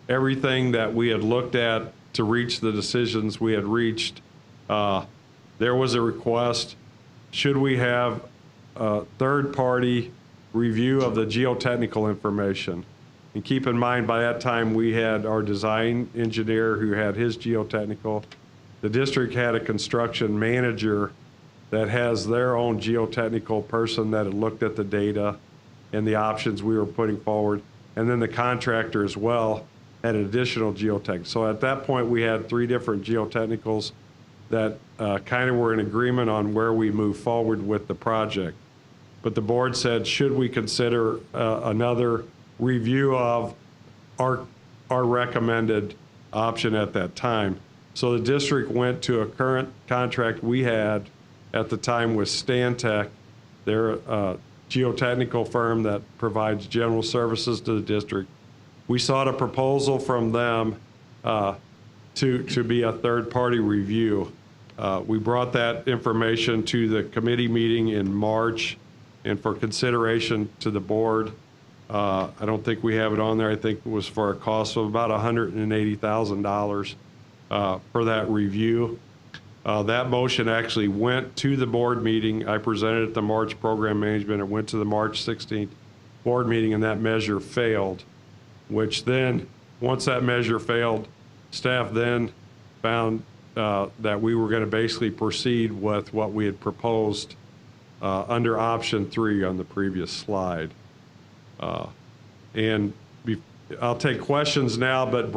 everything that we had looked at to reach the decisions we had reached, there was a request, should we have a third-party review of the geotechnical information? And keep in mind, by that time, we had our design engineer who had his geotechnical. The district had a construction manager that has their own geotechnical person that had looked at the data and the options we were putting forward. And then the contractor as well had an additional geotech. So at that point, we had 3 different geotechnicals that kind of were in agreement on where we move forward with the project. But the board said, should we consider another review of our recommended option at that time? So the district went to a current contract we had at the time with Stantec. They're a geotechnical firm that provides general services to the district. We sought a proposal from them to be a third-party review. We brought that information to the committee meeting in March and for consideration to the board. I don't think we have it on there. I think it was for a cost of about $180,000 for that review. That motion actually went to the board meeting. I presented at the March program management. It went to the March 16th board meeting, and that measure failed, which then, once that measure failed, staff then found that we were going to basically proceed with what we had proposed under option 3 on the previous slide. And I'll take questions now, but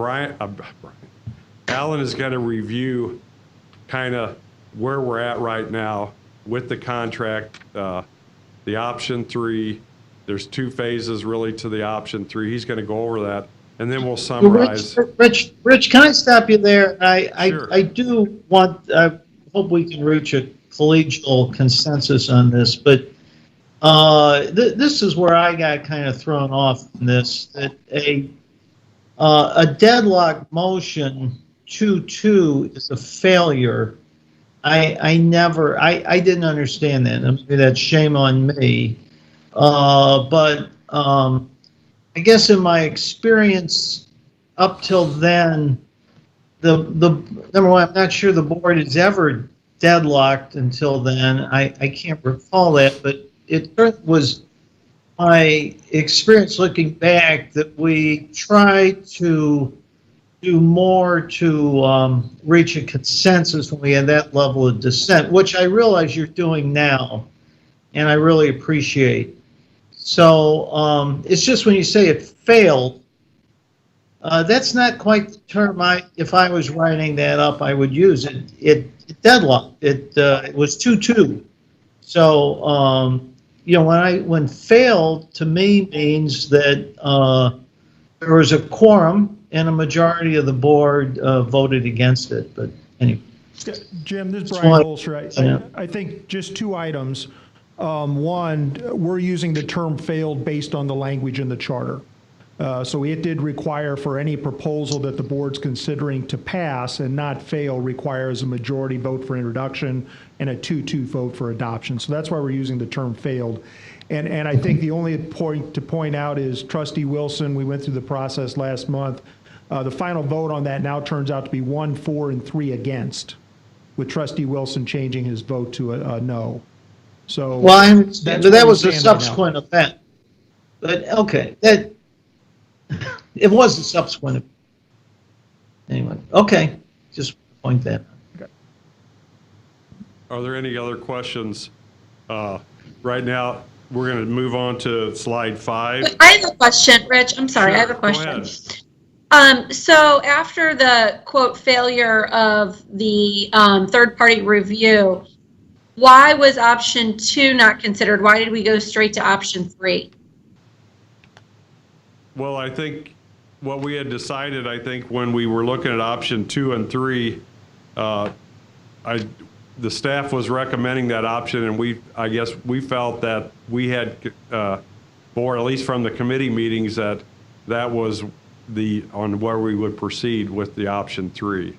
Alan is going to review kind of where we're at right now with the contract, the option 3. There's 2 phases really to the option 3. He's going to go over that, and then we'll summarize. Rich, can I stop you there? Sure. I do want, I hope we can reach a collegial consensus on this, but this is where I got kind of thrown off in this, that a deadlock motion 2-2 is a failure. I didn't understand that. Maybe that's shame on me. But I guess in my experience up till then, the number one, I'm not sure the board has ever deadlocked until then. I can't recall that, but it was my experience looking back that we tried to do more to reach a consensus when we had that level of dissent, which I realize you're doing now, and I really appreciate. So it's just when you say it failed, that's not quite the term if I was writing that up, I would use. It deadlocked. It was 2-2. So you know, when failed to me means that there was a quorum and a majority of the board voted against it. But anyway. Jim, this is Brian Holscher. I think just 2 items. One, we're using the term failed based on the language in the charter. So it did require for any proposal that the board's considering to pass and not fail requires a majority vote for introduction and a 2-2 vote for adoption. So that's why we're using the term failed. And I think the only point to point out is Trustee Wilson, we went through the process last month. The final vote on that now turns out to be 1, 4, and 3 against, with Trustee Wilson changing his vote to a no. So Well, I understand, that's but that where we was a stand right now. subsequent event. But, okay, that, it was a subsequent event. Anyway, okay, just point that out. Are there any other questions? Right now, we're going to move on to slide 5. I have a question, Rich. I'm sorry, I have a Sure, go question. ahead. So after the quote failure of the third-party review, why was option 2 not considered? Why did we go straight to option 3? Well, I think what we had decided, I think, when we were looking at option 2 and 3, the staff was recommending that option, and I guess we felt that we had, or at least from the committee meetings, that was on where we would proceed with the option 3.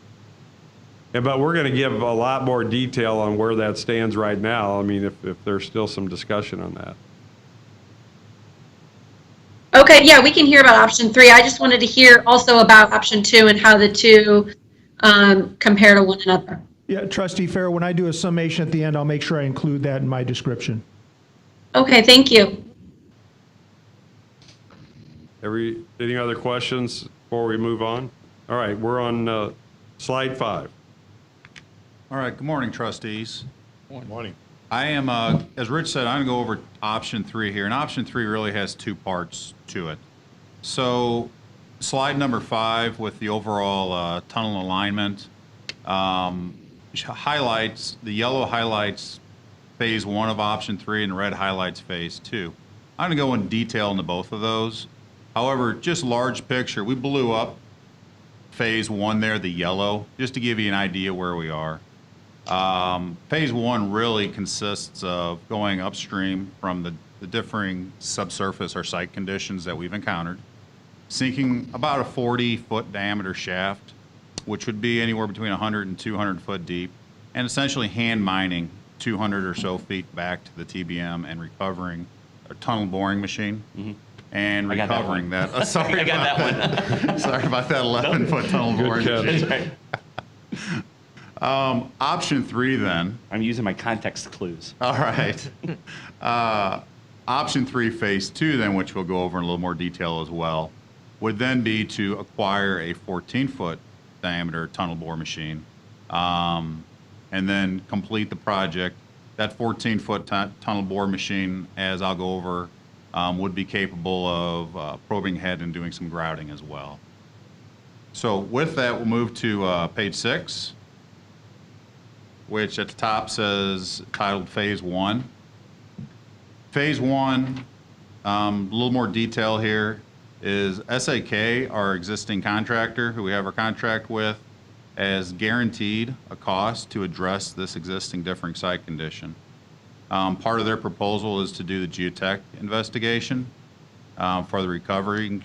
But we're going to give a lot more detail on where that stands right now. I mean, if there's still some discussion on that. Okay, yeah, we can hear about option 3. I just wanted to hear also about option 2 and how the two compare to one another. Yeah, Trustee Farrell, when I do a summation at the end, I'll make sure I include that in my description. Okay, thank you. Any other questions before we move on? All right, we're on slide 5. All right, good morning, trustees. Morning. I am, as Rich said, I'm going to go over option 3 here, and option 3 really has 2 parts to it. So slide number 5 with the overall tunnel alignment highlights, the yellow highlights phase 1 of option 3 and the red highlights phase 2. I'm going to go in detail into both of those. However, just large picture, we blew up phase 1 there, the yellow, just to give you an idea where we are. Phase 1 really consists of going upstream from the differing subsurface or site conditions that we've encountered, sinking about a 40-foot diameter shaft, which would be anywhere between 100 and 200 foot deep, and essentially hand mining 200 or so feet back to the TBM and recovering a tunnel boring machine. Mm-hmm. And recovering that. Sorry, I got that one. Sorry about that 11-foot tunnel boring machine. Option 3 then. I'm using my context clues. All right. Option 3, phase 2 then, which we'll go over in a little more detail as well, would then be to acquire a 14-foot diameter tunnel bore machine and then complete the project. That 14-foot tunnel bore machine, as I'll go over, would be capable of probing ahead and doing some grouting as well. So with that, we'll move to page 6, which at the top says titled Phase 1. Phase 1, a little more detail here, is SAK, our existing contractor who we have our contract with, has guaranteed a cost to address this existing differing site condition. Part of their proposal is to do the geotech investigation for the recovery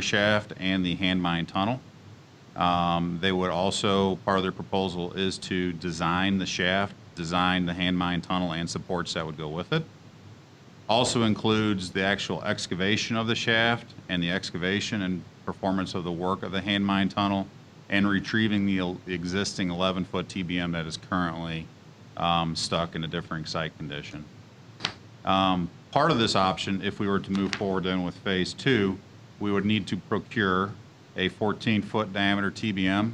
shaft and the hand mine tunnel. They would also, part of their proposal is to design the shaft, design the hand mine tunnel and supports that would go with it. Also includes the actual excavation of the shaft and the excavation and performance of the work of the hand mine tunnel and retrieving the existing 11-foot TBM that is currently stuck in a differing site condition. Part of this option, if we were to move forward then with phase 2, we would need to procure a 14-foot diameter TBM.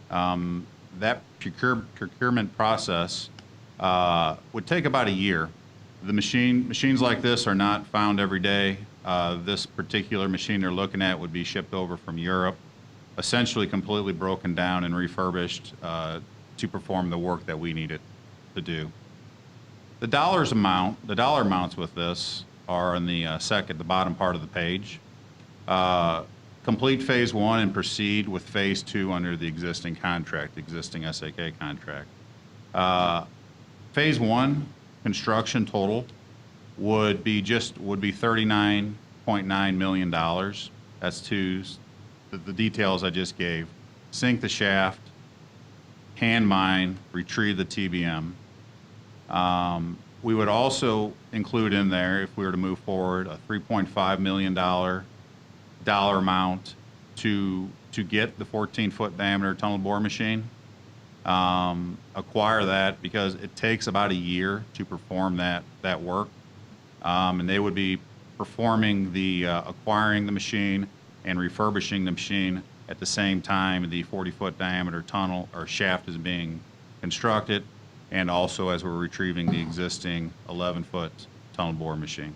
That procurement process would take about a year. The machines like this are not found every day. This particular machine they're looking at would be shipped over from Europe, essentially completely broken down and refurbished to perform the work that we need it to do. The dollar amounts with this are in the the bottom part of the page. Complete phase 1 and proceed with phase 2 under the existing contract, existing SAK contract. Phase 1 construction total would be $39 $8.9 million. That's to the details I just gave. Sink the shaft, hand mine, retrieve the TBM. We would also include in there, if we were to move forward, a $3.5 million dollar amount to get the 14-foot diameter tunnel bore machine. Acquire that because it takes about a year to perform that work. And they would be performing the acquiring the machine and refurbishing the machine at the same time the 40-foot diameter tunnel or shaft is being constructed, and also as we're retrieving the existing 11-foot tunnel bore machine.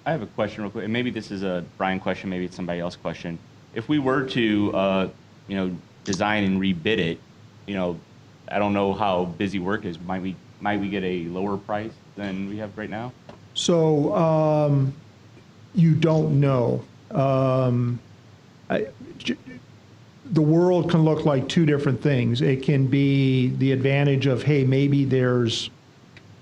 I have a question real quick, and maybe this is a Brian question, maybe it's somebody else's question. If we were to, design and rebid it, I don't know how busy work is. Might we get a lower price than we have right now? So you don't know. The world can look like two different things. It can be the advantage of, hey, maybe there's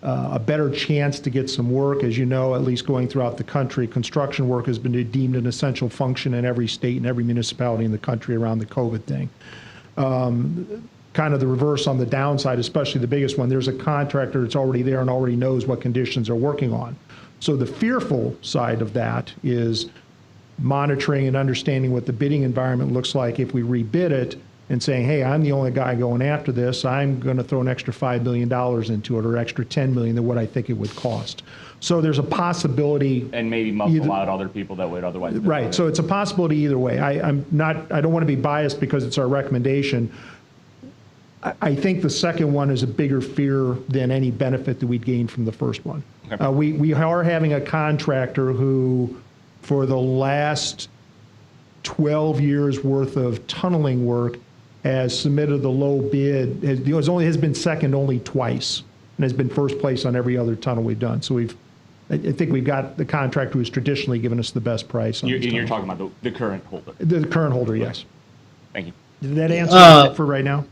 a better chance to get some work. As you know, at least going throughout the country, construction work has been deemed an essential function in every state and every municipality in the country around the COVID thing. Kind of the reverse on the downside, especially the biggest one, there's a contractor that's already there and already knows what conditions they're working on. So the fearful side of that is monitoring and understanding what the bidding environment looks like if we rebid it and saying, hey, I'm the only guy going after this, I'm going to throw an extra $5 million into it or extra $10 million than what I think it would cost. So there's a possibility. And maybe muscle out other people that would otherwise. Right, so it's a possibility either way. I don't want to be biased because it's our recommendation. I think the second one is a bigger fear than any benefit that we'd gain from the first one. Okay. We are having a contractor who, for the last 12 years worth of tunneling work, has submitted the low bid, has been second only twice, and has been first place on every other tunnel we've done. So I think we've got the contractor who's traditionally given us the best price. You're talking about the current holder. The current holder, yes. Thank you. Did that answer for right now?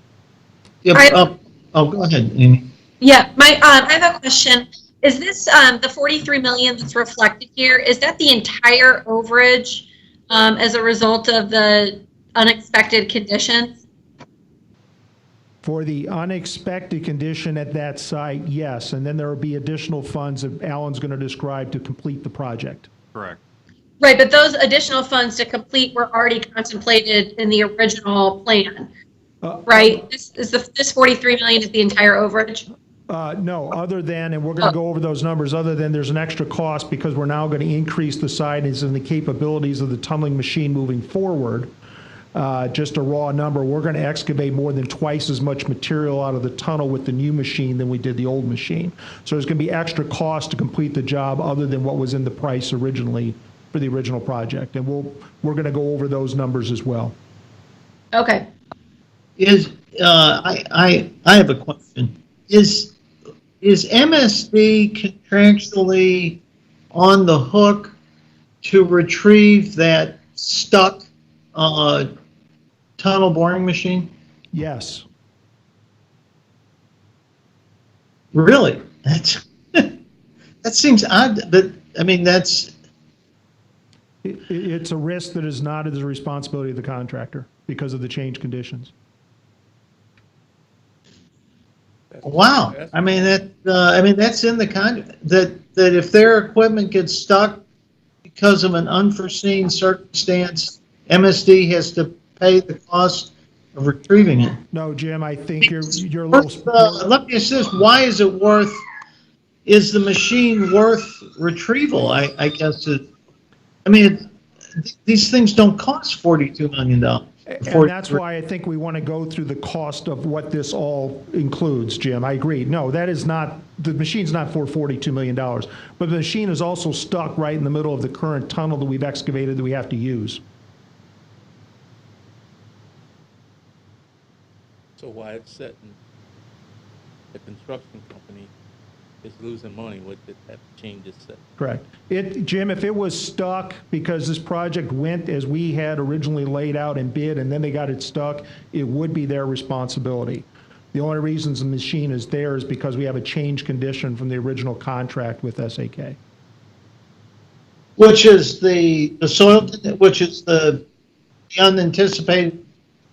Yep. Go ahead, Amy. Yeah, I have a question. Is this the 43 million that's reflected here? Is that the entire overage as a result of the unexpected conditions? For the unexpected condition at that site, yes, and then there will be additional funds that Alan's going to describe to complete the project. Correct. Right, but those additional funds to complete were already contemplated in the original plan, right? This 43 million is the entire overage? No, other than, and we're going to go over those numbers, other than there's an extra cost because we're now going to increase the size and the capabilities of the tunneling machine moving forward. Just a raw number, we're going to excavate more than twice as much material out of the tunnel with the new machine than we did the old machine. So there's going to be extra cost to complete the job other than what was in the price originally for the original project. And we're going to go over those numbers as well. Okay. I have a question. Is MSD contractually on the hook to retrieve that stuck tunnel boring machine? Yes. Really? That seems odd, but I mean, It's a risk that is not the responsibility of the contractor because of the change conditions. wow. I mean, that's in the contract that if their equipment gets stuck because of an unforeseen circumstance, MSD has to pay the cost of retrieving it. No, Jim, I think you're a little. Let me ask this: why is it worth? Is the machine worth retrieval? I guess it. I mean, these things don't cost $42 million. And that's why I think we want to go through the cost of what this all includes, Jim. I agree. No, that is not, the machine's not for $42 million. But the machine is also stuck right in the middle of the current tunnel that we've excavated that we have to use. So why it's sitting, the construction company is losing money with that change is set. Correct. Jim, if it was stuck because this project went as we had originally laid out and bid, and then they got it stuck, it would be their responsibility. The only reasons the machine is there is because we have a change condition from the original contract with SAK. Which is the soil, which is the unanticipated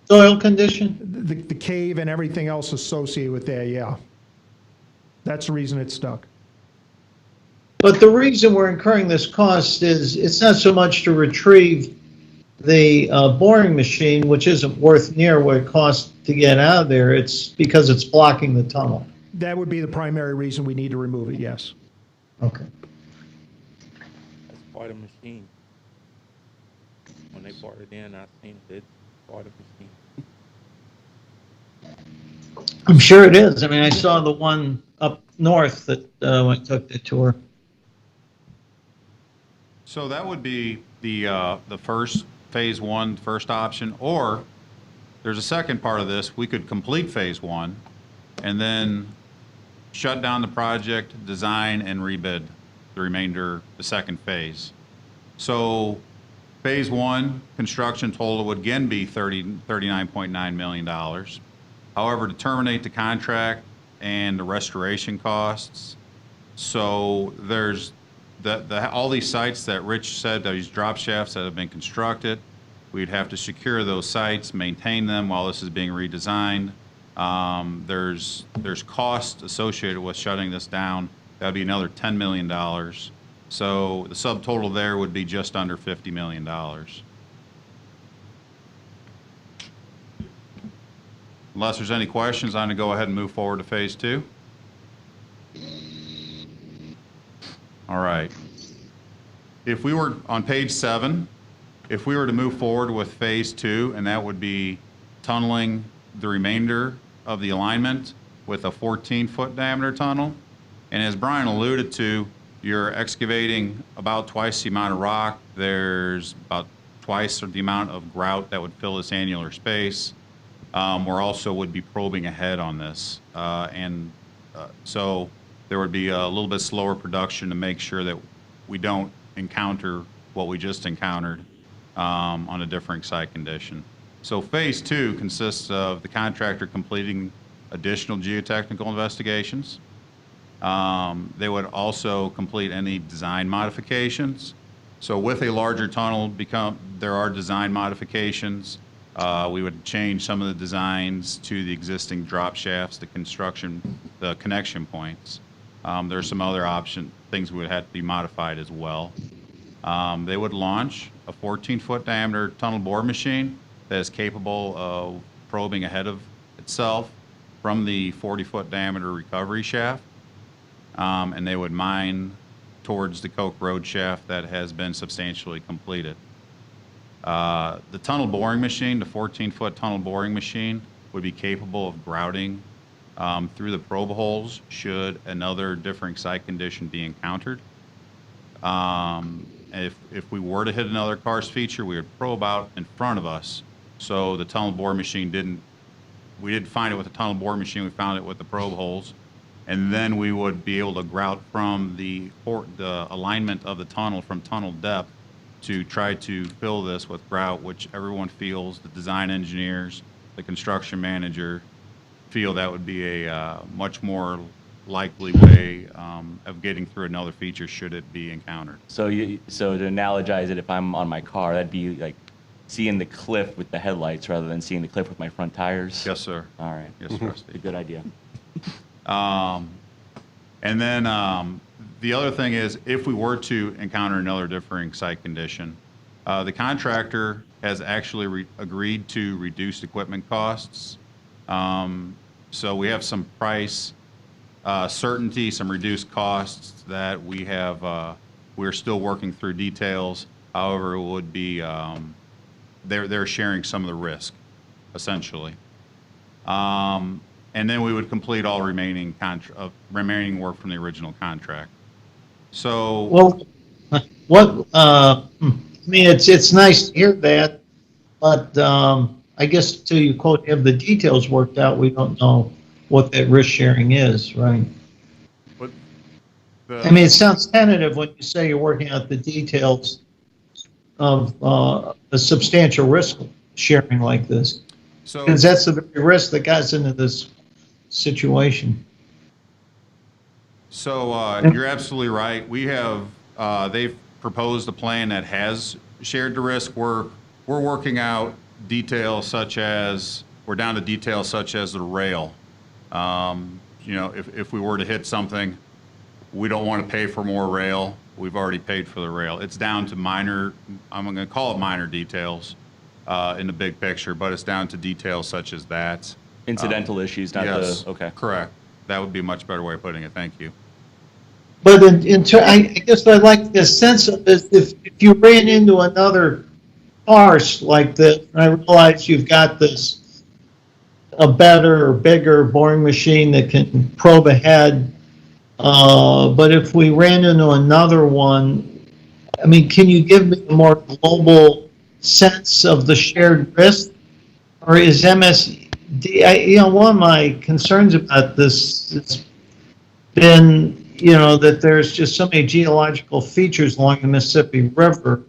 soil condition? The cave and everything else associated with that, yeah. That's the reason it's stuck. But the reason we're incurring this cost is it's not so much to retrieve the boring machine, which isn't worth near what it costs to get out of there. It's because it's blocking the tunnel. That would be the primary reason we need to remove it, yes. Okay. That's part of the machine. When they brought it in, I seen it, it's part of the machine. I'm sure it is. I mean, I saw the one up north that when I took the tour. So that would be the first phase one, first option, or there's a second part of this. We could complete phase one and then shut down the project, design, and rebid the remainder, the second phase. So phase one construction total would again be $39.9 million. However, to terminate the contract and the restoration costs, so there's all these sites that Rich said, these drop shafts that have been constructed, we'd have to secure those sites, maintain them while this is being redesigned. There's cost associated with shutting this down. That'd be another $10 million. So the subtotal there would be just under $50 million. Unless there's any questions, I'm going to go ahead and move forward to phase two. All right. If we were on page 7, if we were to move forward with phase two, and that would be tunneling the remainder of the alignment with a 14-foot diameter tunnel, and as Brian alluded to, you're excavating about twice the amount of rock. There's about twice the amount of grout that would fill this annular space. We're also would be probing ahead on this, so there would be a little bit slower production to make sure that we don't encounter what we just encountered on a differing site condition. So phase two consists of the contractor completing additional geotechnical investigations. They would also complete any design modifications. So with a larger tunnel, there are design modifications. We would change some of the designs to the existing drop shafts, the connection points. There's some other things would have to be modified as well. They would launch a 14-foot diameter tunnel bore machine that is capable of probing ahead of itself from the 40-foot diameter recovery shaft. And they would mine towards the Coke Road shaft that has been substantially completed. The tunnel boring machine, the 14-foot tunnel boring machine, would be capable of grouting through the probe holes should another differing site condition be encountered. If we were to hit another karst feature, we would probe out in front of us. So the tunnel bore machine we didn't find it with the tunnel bore machine, we found it with the probe holes. And then we would be able to grout from the alignment of the tunnel from tunnel depth to try to fill this with grout, which everyone feels, the design engineers, the construction manager, feel that would be a much more likely way of getting through another feature should it be encountered. So to analogize it, if I'm on my car, that'd be like seeing the cliff with the headlights rather than seeing the cliff with my front tires? Yes, sir. All right. Yes, trustee. A good idea. And then the other thing is, if we were to encounter another differing site condition, the contractor has actually agreed to reduce equipment costs. So we have some price certainty, some reduced costs that we have. We're still working through details. However, it would be they're sharing some of the risk, essentially. And then we would complete all remaining work from the original contract. So, well, I mean, it's nice to hear that, but I guess until you quote have the details worked out, we don't know what that risk sharing is, right? But I mean, it sounds tentative when you say you're working out the details of a substantial risk sharing like this, because that's the risk that got us into this situation. So you're absolutely right. We have they've proposed a plan that has shared the risk. We're working out details such as, we're down to details such as the rail. If we were to hit something, we don't want to pay for more rail. We've already paid for the rail. It's down to minor, I'm going to call it minor details in the big picture, but it's down to details such as that. Incidental issues, not Yes, the, okay. correct. That would be a much better way of putting it. Thank you. But I guess I like the sense of this, if you ran into another farce like this, and I realize you've got a better or bigger boring machine that can probe ahead, but if we ran into another one, I mean, can you give me a more global sense of the shared risk? Or is MSD, one of my concerns about this has been, that there's just so many geological features along the Mississippi River.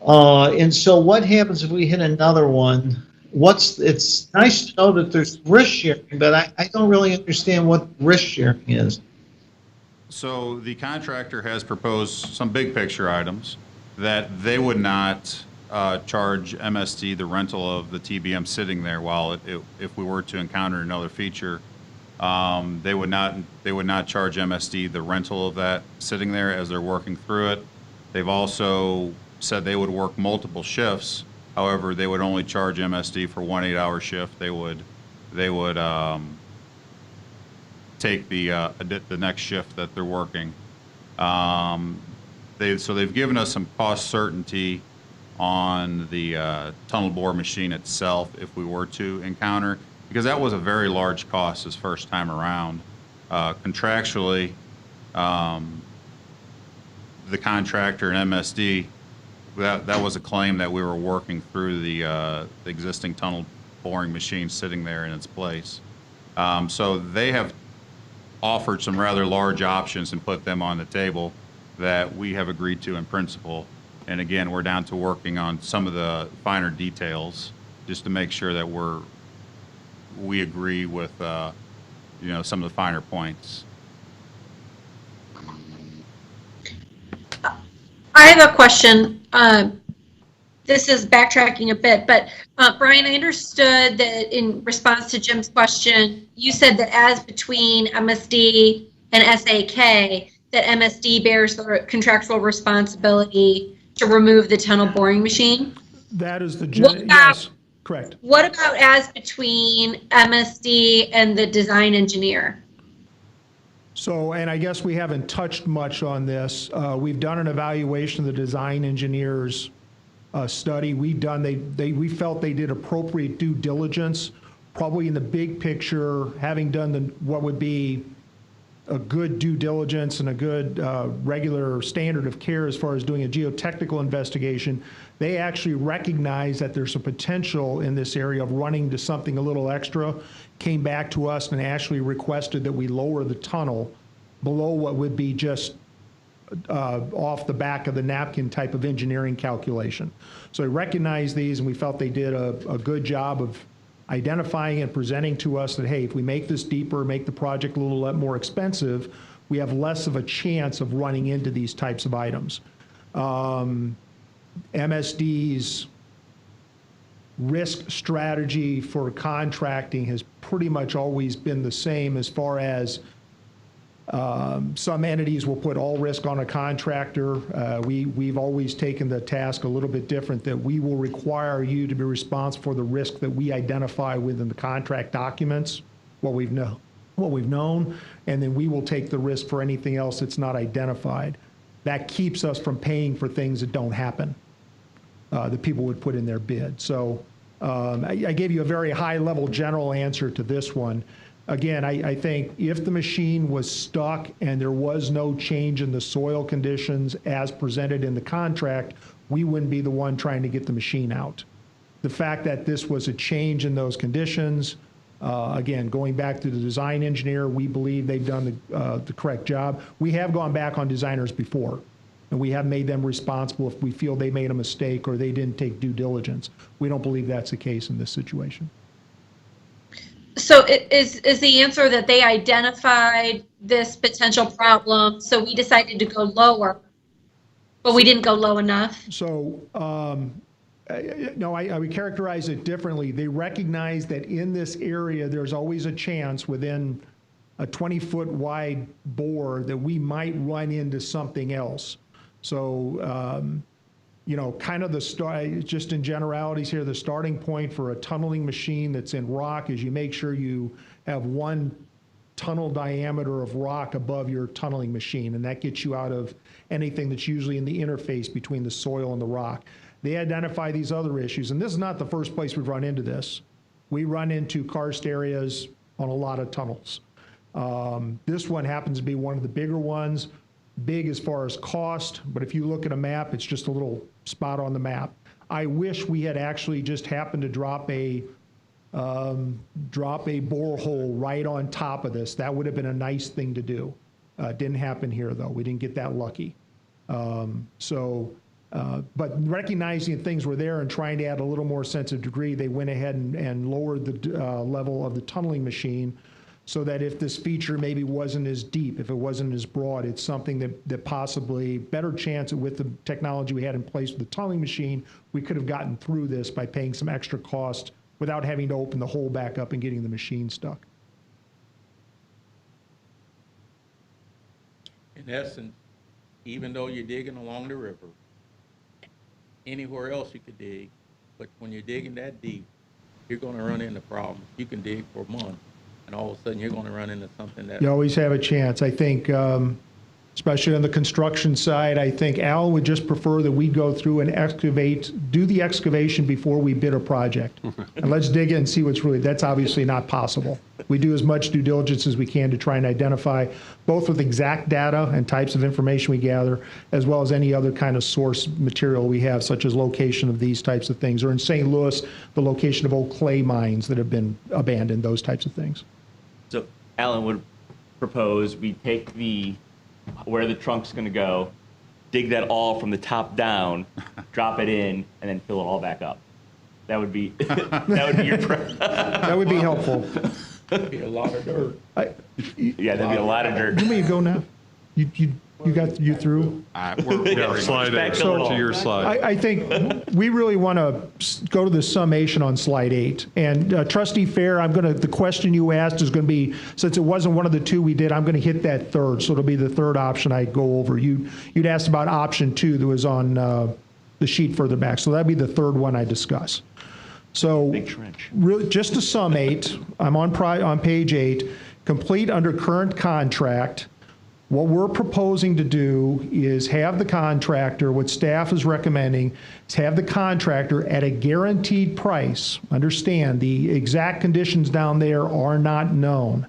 And so what happens if we hit another one? It's nice to know that there's risk sharing, but I don't really understand what risk sharing is. So the contractor has proposed some big picture items that they would not charge MSD the rental of the TBM sitting there while if we were to encounter another feature. They would not charge MSD the rental of that sitting there as they're working through it. They've also said they would work multiple shifts. However, they would only charge MSD for 1 8-hour shift. They would take the next shift that they're working. So they've given us some cost certainty on the tunnel bore machine itself if we were to encounter, because that was a very large cost this first time around. Contractually, the contractor and MSD, that was a claim that we were working through the existing tunnel boring machine sitting there in its place. So they have offered some rather large options and put them on the table that we have agreed to in principle. And again, we're down to working on some of the finer details just to make sure that we agree with some of the finer points. I have a question. This is backtracking a bit, but Brian, I understood that in response to Jim's question, you said that as between MSD and SAK, that MSD bears the contractual responsibility to remove the tunnel boring machine. That is the, yes, correct. What about as between MSD and the design engineer? So, and I guess we haven't touched much on this. We've done an evaluation of the design engineers study. We felt they did appropriate due diligence, probably in the big picture, having done what would be a good due diligence and a good regular standard of care as far as doing a geotechnical investigation. They actually recognize that there's a potential in this area of running to something a little extra, came back to us and actually requested that we lower the tunnel below what would be just off the back of the napkin type of engineering calculation. So we recognized these and we felt they did a good job of identifying and presenting to us that, hey, if we make this deeper, make the project a little more expensive, we have less of a chance of running into these types of items. MSD's risk strategy for contracting has pretty much always been the same as far as some entities will put all risk on a contractor. We've always taken the task a little bit different, that we will require you to be responsible for the risk that we identify within the contract documents, what we've known, and then we will take the risk for anything else that's not identified. That keeps us from paying for things that don't happen, that people would put in their bid. So I gave you a very high-level general answer to this one. Again, I think if the machine was stuck and there was no change in the soil conditions as presented in the contract, we wouldn't be the one trying to get the machine out. The fact that this was a change in those conditions, again, going back to the design engineer, we believe they've done the correct job. We have gone back on designers before, and we have made them responsible if we feel they made a mistake or they didn't take due diligence. We don't believe that's the case in this situation. So is the answer that they identified this potential problem, so we decided to go lower, But we didn't go low enough. So, no, I would characterize it differently. They recognize that in this area, there's always a chance within a 20-foot wide bore that we might run into something else. So, you know, kind of the start, just in generalities here, the starting point for a tunneling machine that's in rock is you make sure you have one tunnel diameter of rock above your tunneling machine, and that gets you out of anything that's usually in the interface between the soil and the rock. They identify these other issues, and this is not the first place we've run into this. We run into karst areas on a lot of tunnels. This one happens to be one of the bigger ones, big as far as cost, but if you look at a map, it's just a little spot on the map. I wish we had actually just happened to drop a borehole right on top of this. That would have been a nice thing to do. Didn't happen here, though. We didn't get that lucky. But recognizing things were there and trying to add a little more sense of degree, they went ahead and lowered the level of the tunneling machine so that if this feature maybe wasn't as deep, if it wasn't as broad, it's something that possibly better chance with the technology we had in place with the tunneling machine, we could have gotten through this by paying some extra cost without having to open the hole back up and getting the machine stuck. In essence, even though you're digging along the river, anywhere else you could dig, but when you're digging that deep, you're going to run into problems. You can dig for a month, and all of a sudden you're going to run into something that... You always have a chance. I think, especially on the construction side, I think Al would just prefer that we go through and do the excavation before we bid a project. And let's dig in and see what's really, that's obviously not possible. We do as much due diligence as we can to try and identify, both with exact data and types of information we gather, as well as any other kind of source material we have, such as location of these types of things, or in St. Louis, the location of old clay mines that have been abandoned, those types of things. So Alan would propose we take where the trunk's going to go, dig that all from the top down, drop it in, and then fill it all back up. That would be your that would be helpful. That'd be a lot of dirt. Yeah, that'd be a lot of dirt. You may go now. You through? Slide eight. So To your slide. I think we really want to go to the summation on slide 8. And Trustee Fair, the question you asked is going to be, since it wasn't one of the two we did, I'm going to hit that third. So it'll be the third option I go over. You'd asked about option 2 that was on the sheet further back. So that'd be the third one I discuss. So Big trench. Really, just to summate, I'm on page 8, complete under current contract. What we're proposing to do is have the contractor, what staff is recommending, is have the contractor at a guaranteed price. Understand, the exact conditions down there are not known.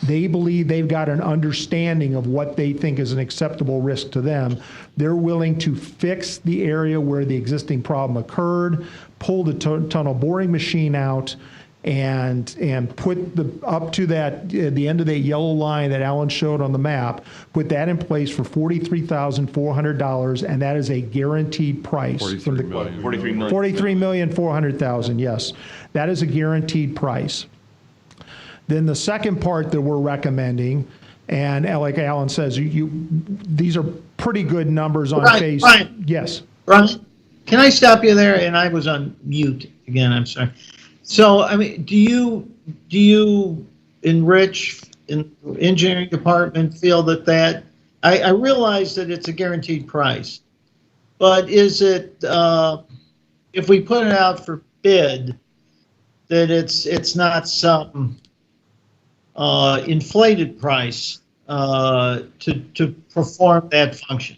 They believe they've got an understanding of what they think is an acceptable risk to them. They're willing to fix the area where the existing problem occurred, pull the tunnel boring machine out, and put up to the end of that yellow line that Alan showed on the map, put that in place for $43,400, and that is a guaranteed price. $43 million. $43,400,000, yes. That is a guaranteed price. Then the second part that we're recommending, and like Alan says, these are pretty good numbers on phase. Brian, yes. Brian, can I stop you there? And I was on mute again, I'm sorry. So, I mean, do you enrich in engineering department feel that I realize that it's a guaranteed price, but is it, if we put it out for bid, that it's not some inflated price to perform that function?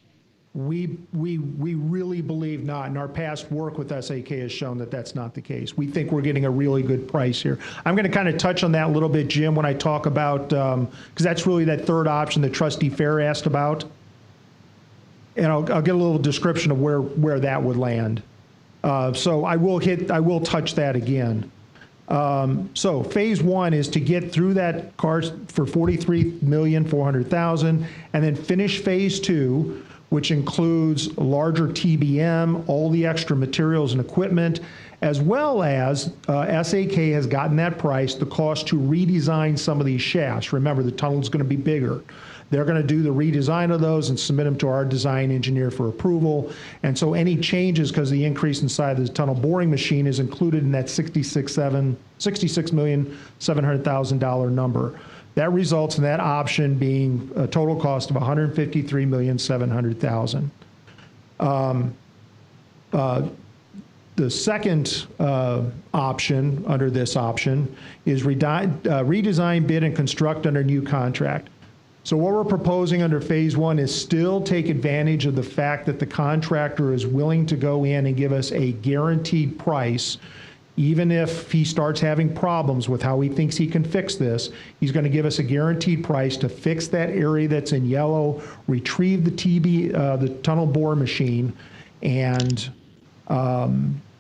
We really believe not, and our past work with SAK has shown that that's not the case. We think we're getting a really good price here. I'm going to kind of touch on that a little bit, Jim, when I talk about, because that's really that third option that Trustee Fair asked about. And I'll get a little description of where that would land. So I will touch that again. So phase 1 is to get through that car for $43,400,000, and then finish phase 2, which includes larger TBM, all the extra materials and equipment, as well as SAK has gotten that price, the cost to redesign some of these shafts. Remember, the tunnel's going to be bigger. They're going to do the redesign of those and submit them to our design engineer for approval. And so any changes because of the increase inside of the tunnel boring machine is included in that $66,700,000 number. That results in that option being a total cost of $153,700,000. The second option under this option is redesign, bid, and construct under new contract. So what we're proposing under phase one is still take advantage of the fact that the contractor is willing to go in and give us a guaranteed price. Even if he starts having problems with how he thinks he can fix this, he's going to give us a guaranteed price to fix that area that's in yellow, retrieve the tunnel bore machine, and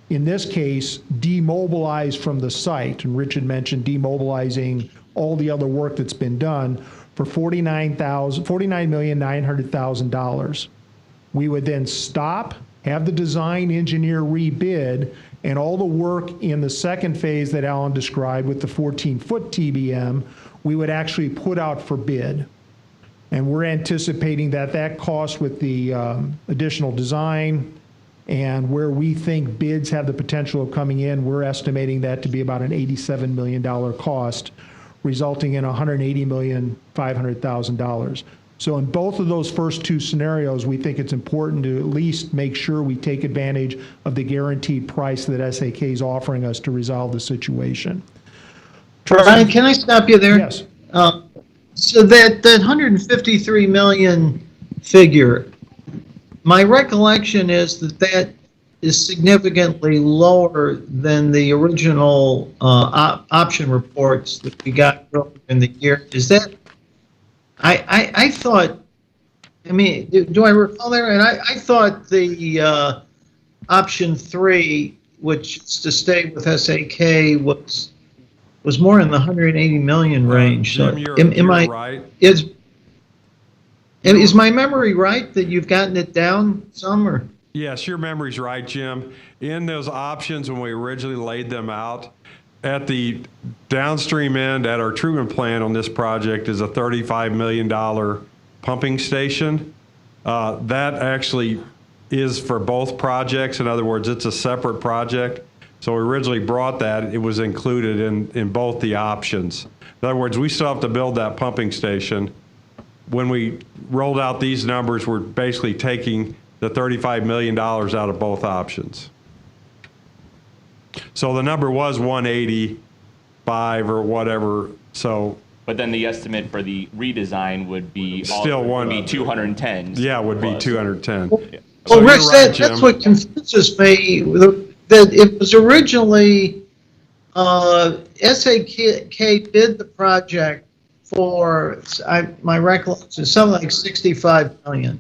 in this case, demobilize from the site. And Rich had mentioned demobilizing all the other work that's been done for $49,900,000. We would then stop, have the design engineer rebid, and all the work in the second phase that Alan described with the 14-foot TBM, we would actually put out for bid. And we're anticipating that that cost with the additional design and where we think bids have the potential of coming in, we're estimating that to be about an $87 million cost, resulting in $180,500,000. So in both of those first two scenarios, we think it's important to at least make sure we take advantage of the guaranteed price that SAK is offering us to resolve the situation. Brian, can I stop you there? Yes. So that 153 million figure, my recollection is that is significantly lower than the original option reports that we got earlier in the year. Is that? I thought. I mean, do I recall there? And I thought the option 3, which is to stay with SAK, was more in the 180 million range. Jim, So you're I right. Is my memory right that you've gotten it down some, or? Yes, your memory's right, Jim. In those options, when we originally laid them out, at the downstream end at our treatment plant on this project is a $35 million pumping station. That actually is for both projects. In other words, it's a separate project. So we originally brought that. It was included in both the options. In other words, we still have to build that pumping station. When we rolled out these numbers, we're basically taking the $35 million out of both options. So the number was 185 or whatever. So, but then the estimate for the redesign would be Still would be 210. yeah, it would be 210. Well, So Rich, you're right, Jim. that's what confuses me. That it was originally SAK bid the project for my recollection something like 65 million,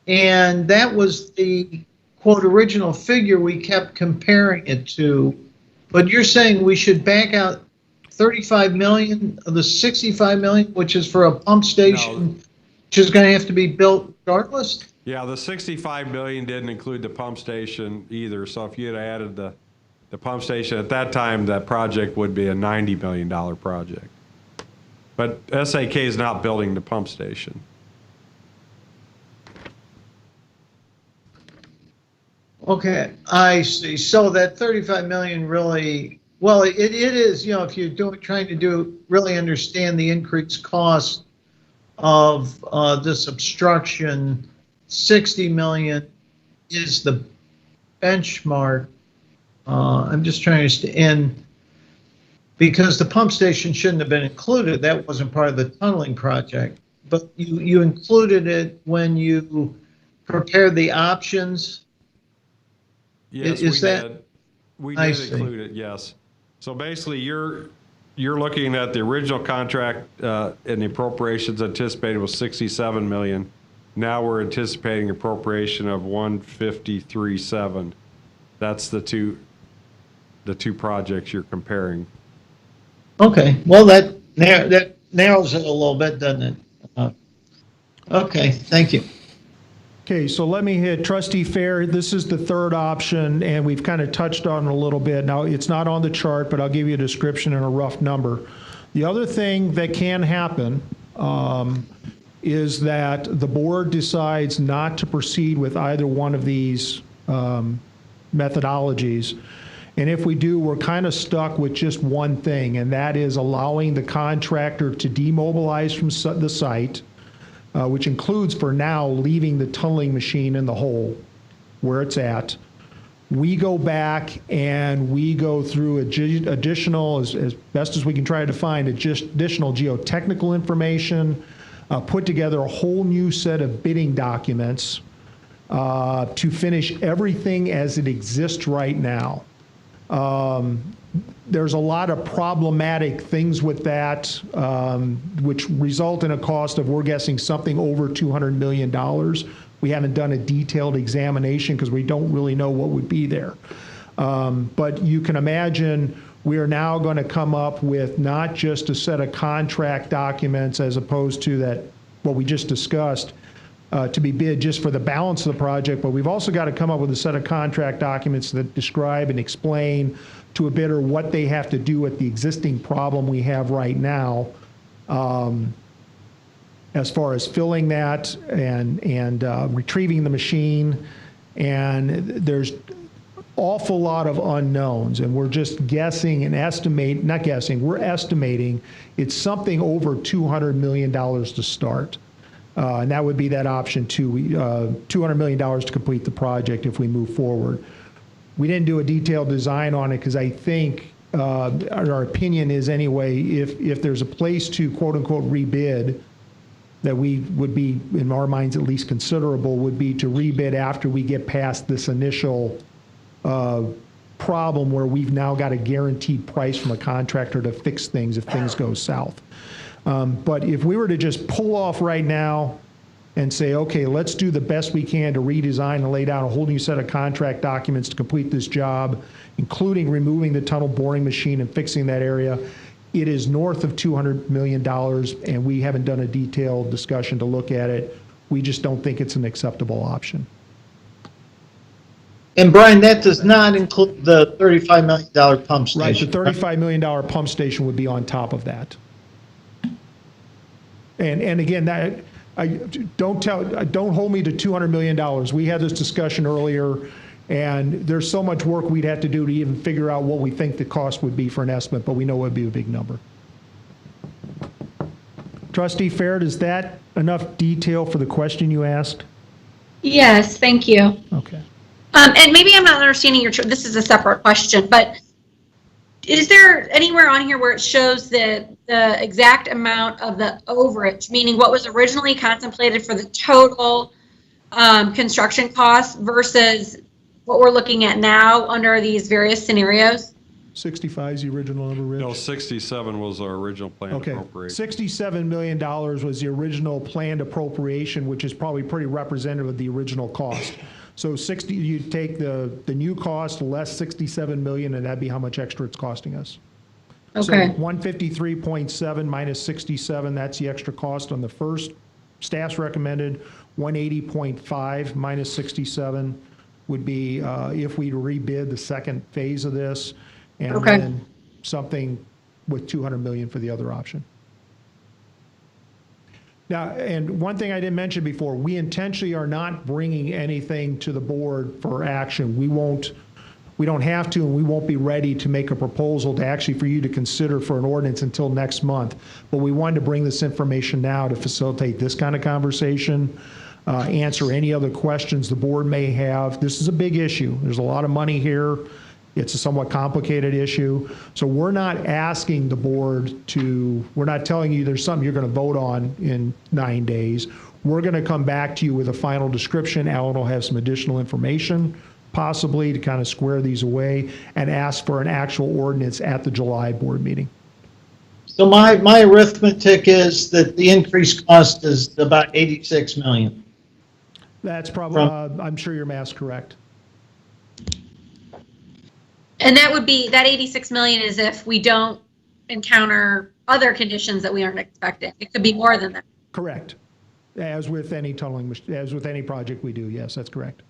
and that was the quote original figure we kept comparing it to. But you're saying we should back out 35 million of the 65 million, which is for a pump station, which is going to have to be built regardless? Yeah, the 65 million didn't include the pump station either. So if you had added the pump station at that time, that project would be a $90 million project. But SAK is not building the pump station. Okay, I see. So that 35 million really, well, it is, if you're trying to really understand the increased cost of this obstruction, 60 million is the benchmark. I'm just trying to end, because the pump station shouldn't have been included. That wasn't part of the tunneling project. But you included it when you prepared the options. Yes, Is we that? did. We I did see. include it, yes. So basically, you're looking at the original contract and the appropriations anticipated was 67 million. Now we're anticipating appropriation of 153.7. That's the two projects you're comparing. Okay, well, that narrows it a little bit, doesn't it? Okay, thank you. Okay, so let me hit Trustee Fair. This is the third option, and we've kind of touched on it a little bit. Now, it's not on the chart, but I'll give you a description and a rough number. The other thing that can happen is that the board decides not to proceed with either one of these methodologies. And if we do, we're kind of stuck with just one thing, and that is allowing the contractor to demobilize from the site, which includes, for now, leaving the tunneling machine in the hole where it's at. We go back and we go through additional, as best as we can try to find, additional geotechnical information, put together a whole new set of bidding documents to finish everything as it exists right now. There's a lot of problematic things with that, which result in a cost of, we're guessing, something over $200 million. We haven't done a detailed examination because we don't really know what would be there. But you can imagine we are now going to come up with not just a set of contract documents as opposed to that, what we just discussed, to be bid just for the balance of the project, but we've also got to come up with a set of contract documents that describe and explain to a bidder what they have to do with the existing problem we have right now, as far as filling that and retrieving the machine. And there's awful lot of unknowns, and we're just guessing and not guessing, we're estimating it's something over $200 million to start. And that would be that option two, $200 million to complete the project if we move forward. We didn't do a detailed design on it because I think, our opinion is anyway, if there's a place to quote unquote rebid, that we would be, in our minds at least considerable, would be to rebid after we get past this initial problem where we've now got a guaranteed price from a contractor to fix things if things go south. But if we were to just pull off right now and say, okay, let's do the best we can to redesign and lay down a whole new set of contract documents to complete this job, including removing the tunnel boring machine and fixing that area, it is north of $200 million, and we haven't done a detailed discussion to look at it. We just don't think it's an acceptable option. And Brian, that does not include the $35 million pump station. Right, the $35 million pump station would be on top of that. And again, that don't hold me to $200 million. We had this discussion earlier, and there's so much work we'd have to do to even figure out what we think the cost would be for an estimate, but we know it would be a big number. Trustee Fair, is that enough detail for the question you asked? Yes, thank you. Okay. And maybe I'm not understanding this is a separate question, but is there anywhere on here where it shows the exact amount of the overage, meaning what was originally contemplated for the total construction costs versus what we're looking at now under these various scenarios? 65 is the original number, Rich? No, 67 was our original planned Okay, appropriation. $67 million was the original planned appropriation, which is probably pretty representative of the original cost. So you take the new cost less 67 million, and that'd be how much extra it's costing us. Okay. So 153.7 minus 67, that's the extra cost on the first. Staff's recommended 180.5 minus 67 would be if we rebid the second phase of this, and then something with 200 million for the other option. Now, and one thing I didn't mention before, we intentionally are not bringing anything to the board for action. We don't have to, and we won't be ready to make a proposal to actually for you to consider for an ordinance until next month. But we wanted to bring this information now to facilitate this kind of conversation, answer any other questions the board may have. This is a big issue. There's a lot of money here. It's a somewhat complicated issue. So we're not asking the board we're not telling you there's something you're going to vote on in 9 days. We're going to come back to you with a final description. Alan will have some additional information, possibly, to kind of square these away, and ask for an actual ordinance at the July board meeting. So my arithmetic is that the increased cost is about 86 million. That's probably, I'm sure your math's correct. And that would be, that 86 million is if we don't encounter other conditions that we aren't expecting. It could be more than that. Correct. As with any tunneling, as with any project we do, yes, that's correct.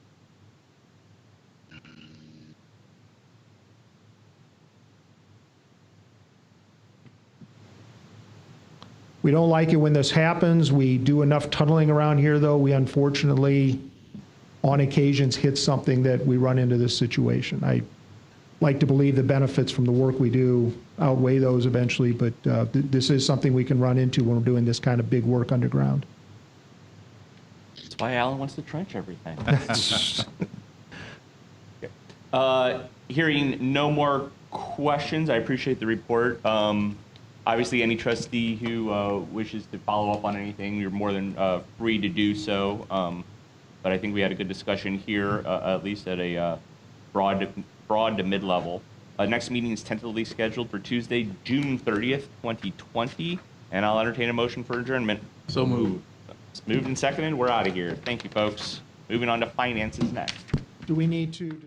We don't like it when this happens. We do enough tunneling around here, though. We unfortunately, on occasions, hit something that we run into this situation. I like to believe the benefits from the work we do outweigh those eventually, but this is something we can run into when we're doing this kind of big work underground. That's why Alan wants to trench everything. Hearing no more questions, I appreciate the report. Obviously, any trustee who wishes to follow up on anything, you're more than free to do so. But I think we had a good discussion here, at least at a broad to mid-level. Next meeting is tentatively scheduled for Tuesday, June 30th, 2020, and I'll entertain a motion for adjournment. So moved. It's moved and seconded. We're out of here. Thank you, folks. Moving on to finances next. Do we need to?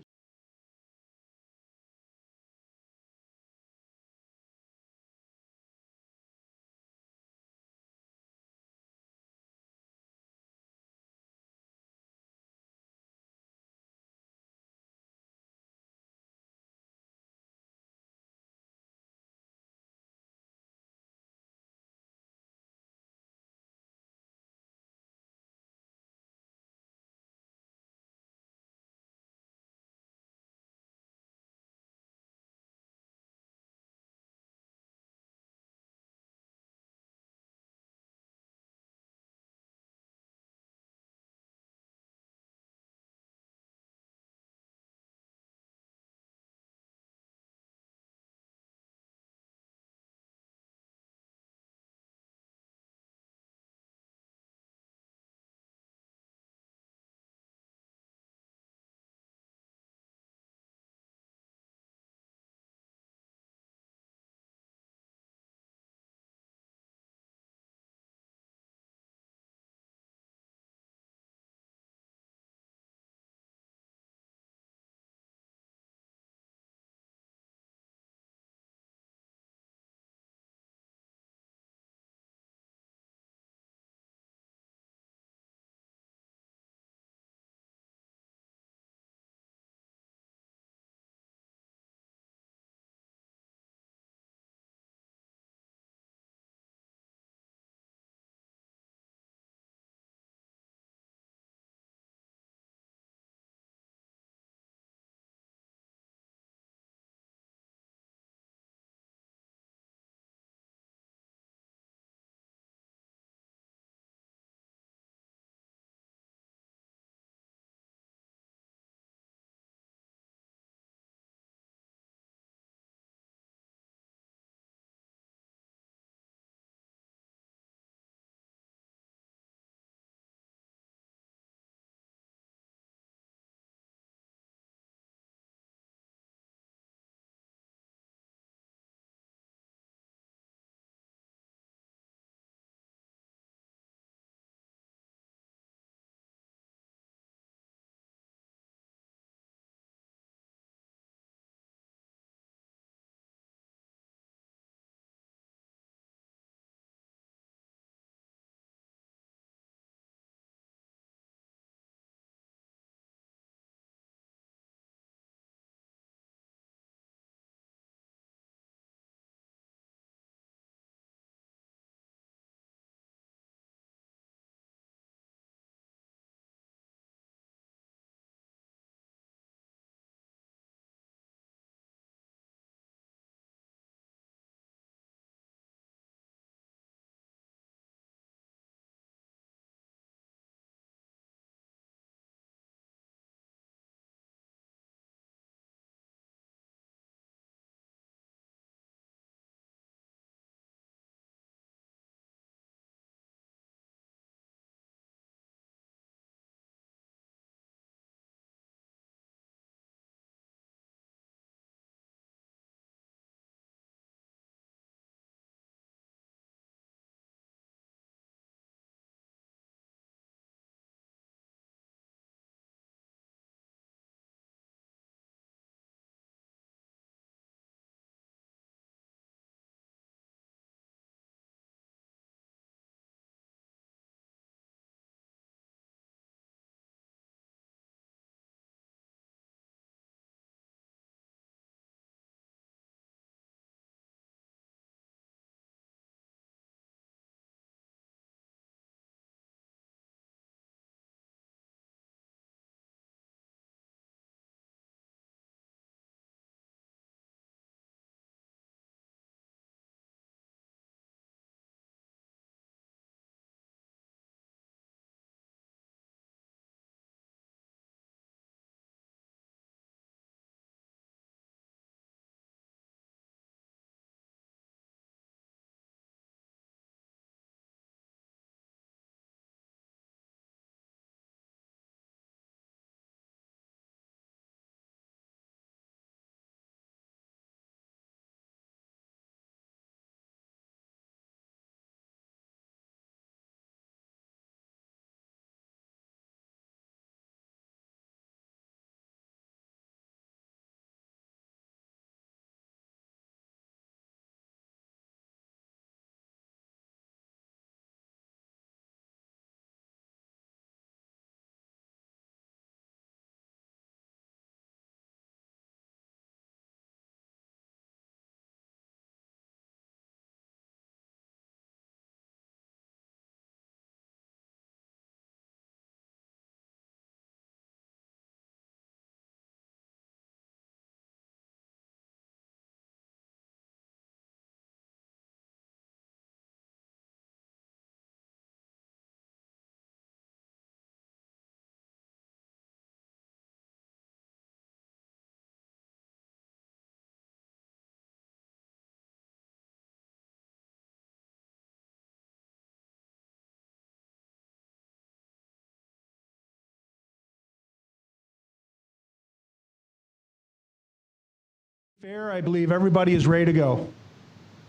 Fair, I believe everybody is ready to go.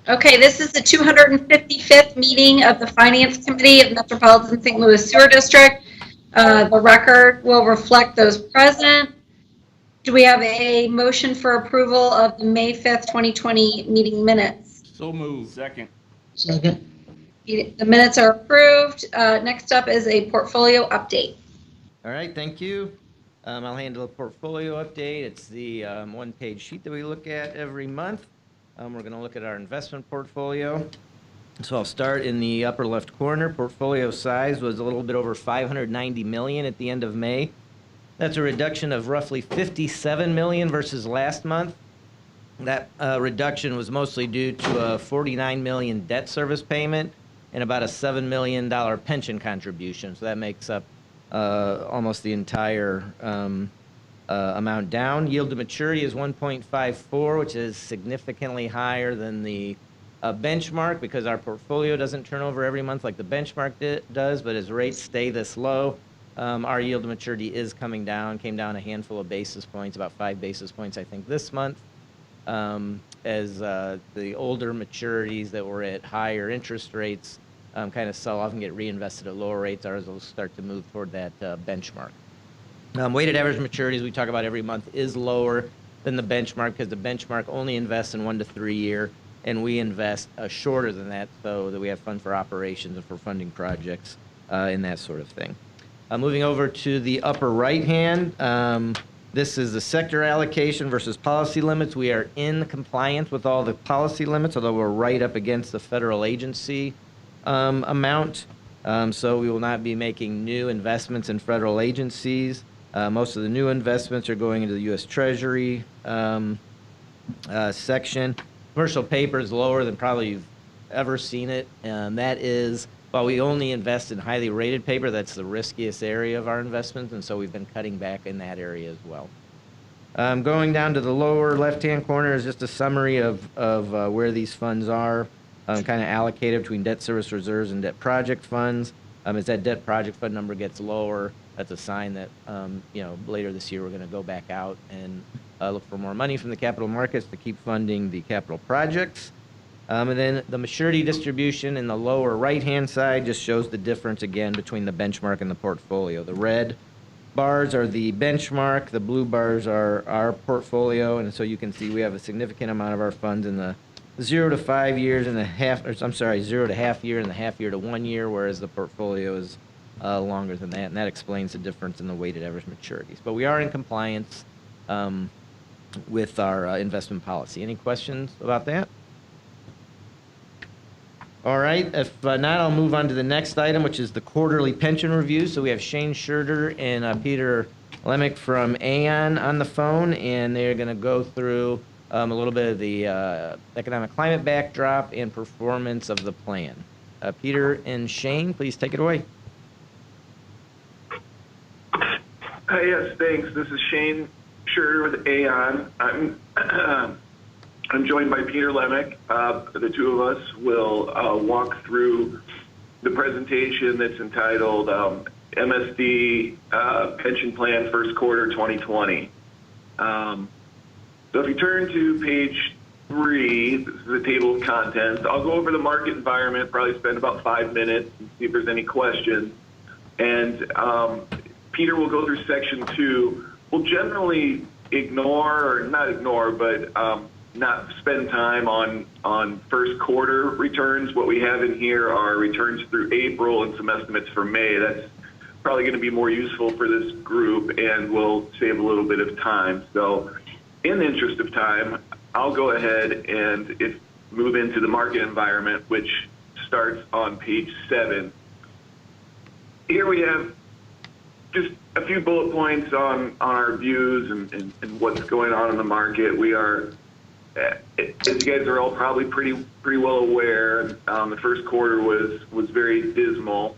Okay, this is the 255th meeting of the Finance Committee of Metropolitan St. Louis Sewer District. The record will reflect those present. Do we have a motion for approval of the May 5th, 2020 meeting minutes? So moved. Second. Second. The minutes are approved. Next up is a portfolio update. All right, thank you. I'll handle a portfolio update. It's the one-page sheet that we look at every month. We're going to look at our investment portfolio. So I'll start in the upper left corner. Portfolio size was a little bit over $590 million at the end of May. That's a reduction of roughly $57 million versus last month. That reduction was mostly due to a $49 million debt service payment and about a $7 million pension contribution. So that makes up almost the entire amount down. Yield to maturity is 1.54, which is significantly higher than the benchmark because our portfolio doesn't turn over every month like the benchmark does, but as rates stay this low, our yield to maturity is coming down, came down a handful of basis points, about 5 basis points, I think, this month. As the older maturities that were at higher interest rates kind of sell off and get reinvested at lower rates, ours will start to move toward that benchmark. Weighted average maturities we talk about every month is lower than the benchmark because the benchmark only invests in 1 to 3 year, and we invest shorter than that so that we have funds for operations and for funding projects and that sort of thing. Moving over to the upper right hand, this is the sector allocation versus policy limits. We are in compliance with all the policy limits, although we're right up against the federal agency amount. So we will not be making new investments in federal agencies. Most of the new investments are going into the U.S. Treasury section. Commercial paper is lower than probably you've ever seen it. That is, while we only invest in highly rated paper, that's the riskiest area of our investments, and so we've been cutting back in that area as well. Going down to the lower left-hand corner is just a summary of where these funds are, kind of allocated between debt service reserves and debt project funds. As that debt project fund number gets lower, that's a sign that later this year we're going to go back out and look for more money from the capital markets to keep funding the capital projects. And then the maturity distribution in the lower right-hand side just shows the difference again between the benchmark and the portfolio. The red bars are the benchmark, the blue bars are our portfolio, and so you can see we have a significant amount of our funds in the 0 to 5 years and 0 to half year and the half year to 1 year, whereas the portfolio is longer than that, and that explains the difference in the weighted average maturities. But we are in compliance with our investment policy. Any questions about that? All right, if not, I'll move on to the next item, which is the quarterly pension review. So we have Shane Schurter and Peter Lemick from Aon on the phone, and they're going to go through a little bit of the economic climate backdrop and performance of the plan. Peter and Shane, please take it away. Yes, thanks. This is Shane Schurter with Aon. I'm joined by Peter Lemick. The two of us will walk through the presentation that's entitled MSD Pension Plan First Quarter 2020. So if you turn to page 3, this is the table of contents. I'll go over the market environment, probably spend about 5 minutes and see if there's any questions. And Peter will go through section 2. We'll generally ignore, or not ignore, but not spend time on first quarter returns. What we have in here are returns through April and some estimates for May. That's probably going to be more useful for this group and will save a little bit of time. So in the interest of time, I'll go ahead and move into the market environment, which starts on page 7. Here we have just a few bullet points on our views and what's going on in the market. We are, as you guys are all probably pretty well aware, the first quarter was very dismal.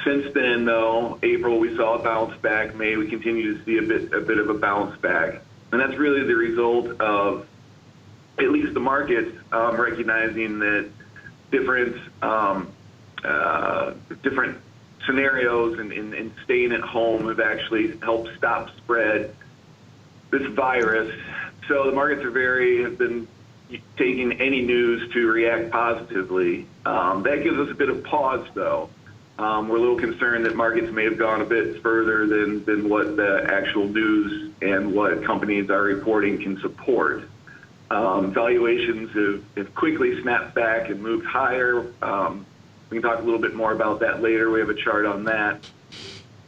Since then, though, April we saw a bounce back. May we continue to see a bit of a bounce back, and that's really the result of at least the markets recognizing that different scenarios and staying at home have actually helped stop spread. This virus So the markets have been taking any news to react positively. That gives us a bit of pause, though. We're a little concerned that markets may have gone a bit further than what the actual news and what companies are reporting can support. Valuations have quickly snapped back and moved higher. We can talk a little bit more about that later. We have a chart on that.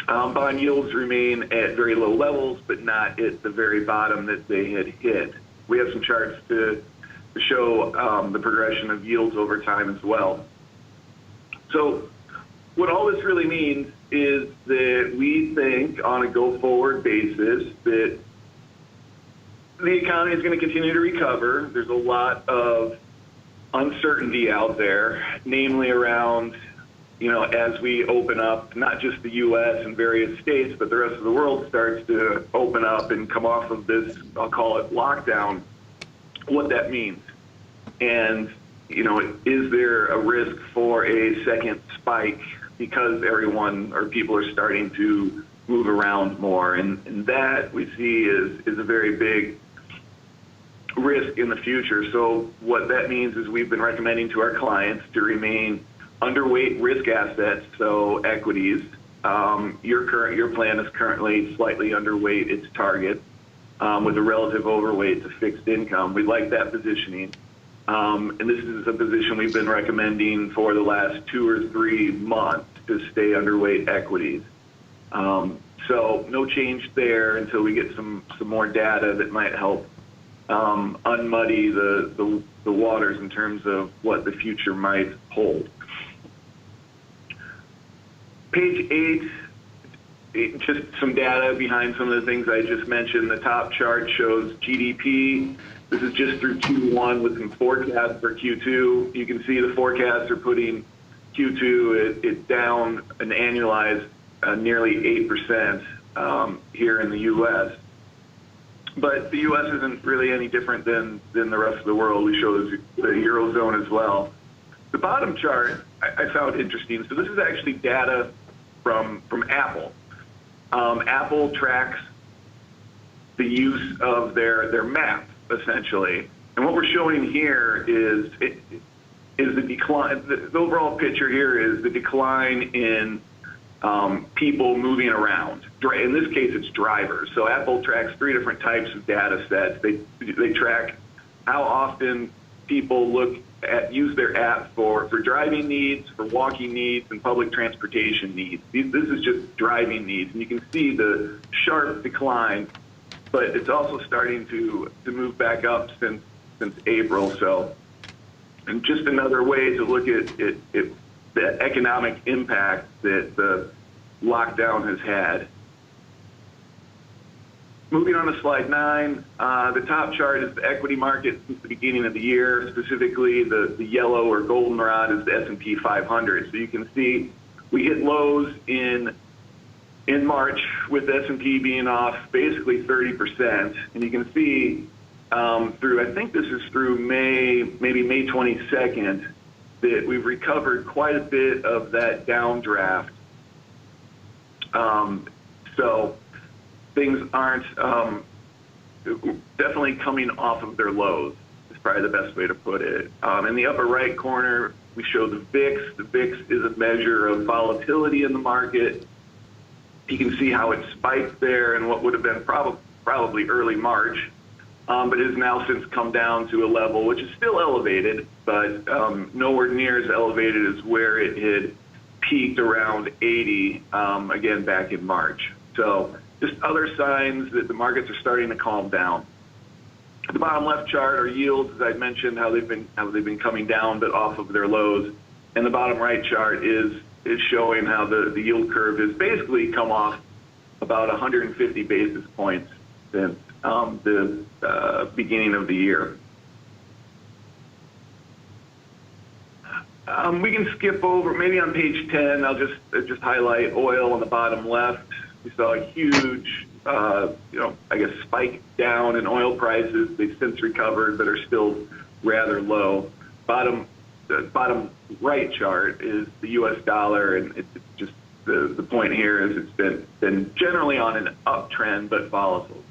Bond yields remain at very low levels, but not at the very bottom that they had hit. We have some charts to show the progression of yields over time as well. So what all this really means is that we think on a go-forward basis that the economy is going to continue to recover. There's a lot of uncertainty out there, namely around, as we open up, not just the U.S. and various states, but the rest of the world starts to open up and come off of this, I'll call it lockdown, what that means. And, is there a risk for a second spike because people are starting to move around more? And that we see is a very big risk in the future. So what that means is we've been recommending to our clients to remain underweight risk assets, so equities. Your plan is currently slightly underweight its target with a relative overweight to fixed income. We like that positioning. And this is a position we've been recommending for the last 2 or 3 months to stay underweight equities. So no change there until we get some more data that might help unmuddy the waters in terms of what the future might hold. Page 8, just some data behind some of the things I just mentioned. The top chart shows GDP. This is just through Q1 with some forecasts for Q2. You can see the forecasts are putting Q2 it down an annualized nearly 8% here in the U.S. But the U.S. isn't really any different than the rest of the world. We show the Eurozone as well. The bottom chart I found interesting. So this is actually data from Apple. Apple tracks the use of their map, essentially. And what we're showing here is the decline. The overall picture here is the decline in people moving around. In this case, it's drivers. So Apple tracks 3 different types of data sets. They track how often people use their app for driving needs, for walking needs, and public transportation needs. This is just driving needs, and you can see the sharp decline, but it's also starting to move back up since April. So, and just another way to look at the economic impact that the lockdown has had. Moving on to slide 9, the top chart is the equity market since the beginning of the year. Specifically, the yellow or goldenrod is the S&P 500. So you can see we hit lows in March with S&P being off basically 30%. And you can see I think this is through maybe May 22nd, that we've recovered quite a bit of that downdraft. So things aren't definitely coming off of their lows is probably the best way to put it. In the upper right corner, we show the VIX. The VIX is a measure of volatility in the market. You can see how it spiked there in what would have been probably early March, but has now since come down to a level which is still elevated, but nowhere near as elevated as where it had peaked around 80, again, back in March. So just other signs that the markets are starting to calm down. The bottom left chart are yields, as I mentioned, how they've been coming down, but off of their lows. And the bottom right chart is showing how the yield curve has basically come off about 150 basis points since the beginning of the year. We can skip over, maybe on page 10, I'll just highlight oil on the bottom left. We saw a huge, spike down in oil prices. They've since recovered, but are still rather low. The bottom right chart is the U.S. dollar, and it's just the point here is it's been generally on an uptrend, but volatile.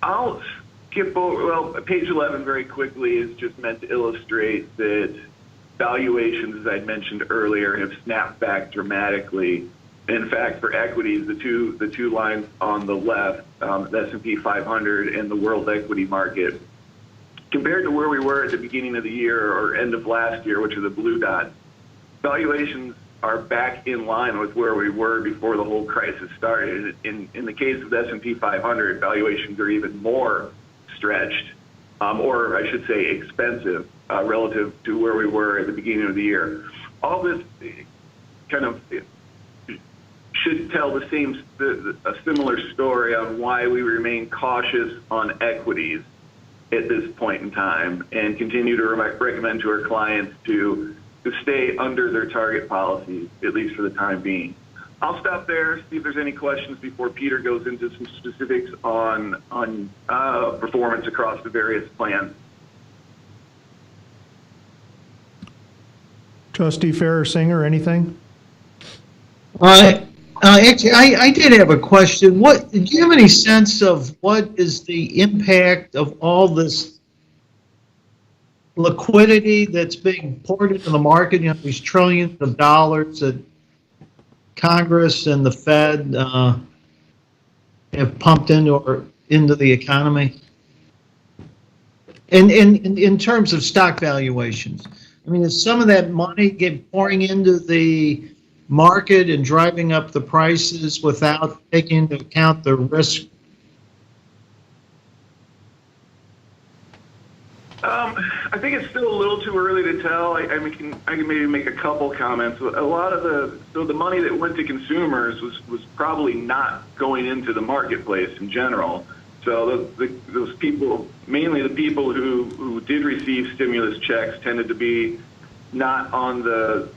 I'll skip over, well, page 11 very quickly is just meant to illustrate that valuations, as I mentioned earlier, have snapped back dramatically. In fact, for equities, the two lines on the left, the S&P 500 and the world equity market, compared to where we were at the beginning of the year or end of last year, which are the blue dots, valuations are back in line with where we were before the whole crisis started. In the case of the S&P 500, valuations are even more stretched, or I should say expensive, relative to where we were at the beginning of the year. All this kind of should tell a similar story on why we remain cautious on equities at this point in time and continue to recommend to our clients to stay under their target policies, at least for the time being. I'll stop there, see if there's any questions before Peter goes into some specifics on performance across the various plans. Trustee Farrer-Singer, anything? Actually, I did have a question. Do you have any sense of what is the impact of all this liquidity that's being poured into the market? You know, these trillions of dollars that Congress and the Fed have pumped into the economy. And in terms of stock valuations, I mean, is some of that money pouring into the market and driving up the prices without taking into account the risk? I think it's still a little too early to tell. I can maybe make a couple comments. A lot of the money that went to consumers was probably not going into the marketplace in general. So those people, mainly the people who did receive stimulus checks, tended to be not on the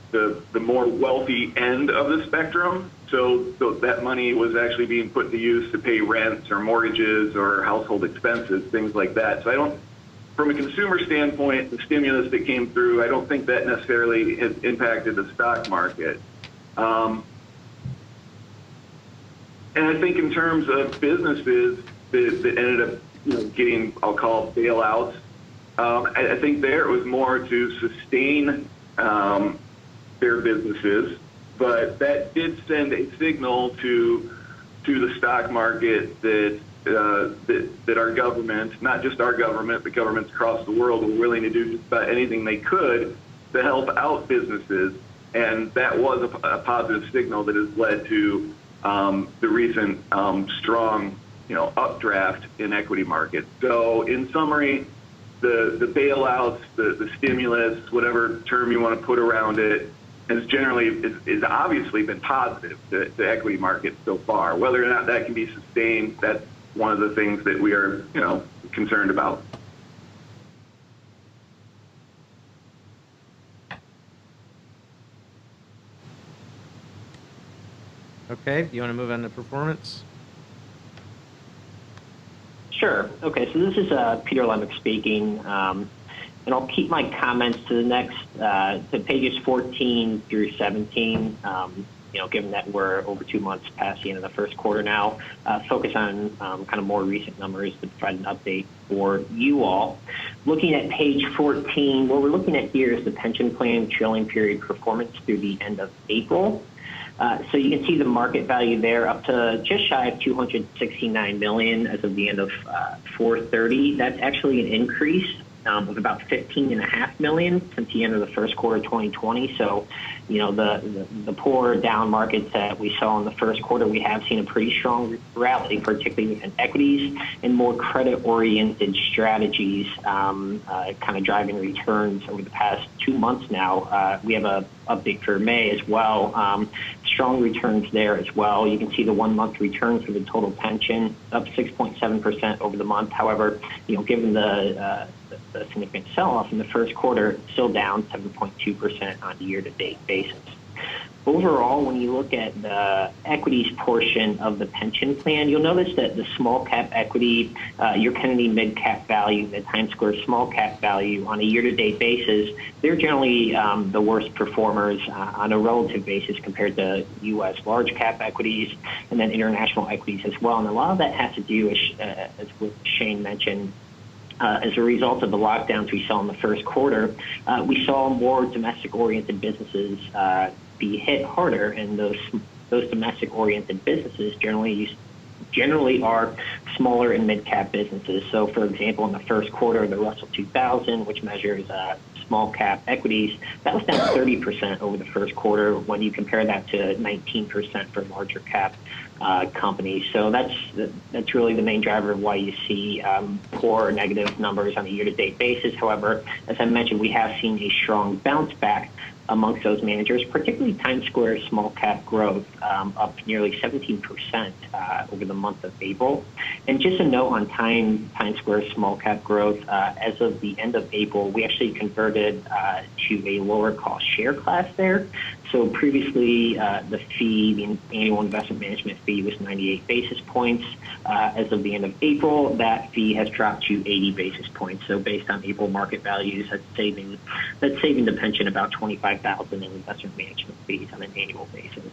more wealthy end of the spectrum. So that money was actually being put to use to pay rents or mortgages or household expenses, things like that. So from a consumer standpoint, the stimulus that came through, I don't think that necessarily has impacted the stock market. And I think in terms of businesses that ended up getting, I'll call bailouts, I think there it was more to sustain their businesses, but that did send a signal to the stock market that our government, not just our government, but governments across the world, were willing to do just about anything they could to help out businesses, and that was a positive signal that has led to the recent strong, updraft in equity markets. So, in summary, the bailouts, the stimulus, whatever term you want to put around it, has obviously been positive to equity markets so far. Whether or not that can be sustained, that's one of the things that we are, concerned about. Okay, you want to move on to performance? Sure. Okay, so this is Peter Lemick speaking, and I'll keep my comments to the next, to pages 14 through 17, given that we're over 2 months past the end of the first quarter now, focus on kind of more recent numbers to provide an update for you all. Looking at page 14, what we're looking at here is the pension plan trailing period performance through the end of April. So you can see the market value there up to just shy of $269 million as of the end of 4/30. That's actually an increase of about $15.5 million since the end of the first quarter of 2020. So, the poor down markets that we saw in the first quarter, we have seen a pretty strong rally, particularly in equities and more credit-oriented strategies, kind of driving returns over the past 2 months now. We have a update for May as well. Strong returns there as well. You can see the 1 month return for the total pension up 6.7% over the month. However, given the significant sell-off in the first quarter, still down 7.2% on a year-to-date basis. overall, when you look at the equities portion of the pension plan, you'll notice that the small cap equity, your Kennedy mid cap value, the Times Square small cap value on a year-to-date basis, they're generally the worst performers on a relative basis compared to U.S. large cap equities and then international equities as well. And a lot of that has to do, as what Shane mentioned, as a result of the lockdowns we saw in the first quarter, we saw more domestic-oriented businesses be hit harder, and those domestic-oriented businesses generally are smaller and mid-cap businesses. So, for example, in the first quarter, the Russell 2000, which measures small-cap equities, that was down 30% over the first quarter when you compare that to 19% for larger-cap companies. So that's really the main driver of why you see poor or negative numbers on a year-to-date basis. However, as I mentioned, we have seen a strong bounce back amongst those managers, particularly Times Square small cap growth, up nearly 17% over the month of April. And just a note on Times Square small cap growth, as of the end of April, we actually converted to a lower cost share class there. So previously, the annual investment management fee was 98 basis points. As of the end of April, that fee has dropped to 80 basis points. So based on April market values, that's saving the pension about $25,000 in investment management fees on an annual basis.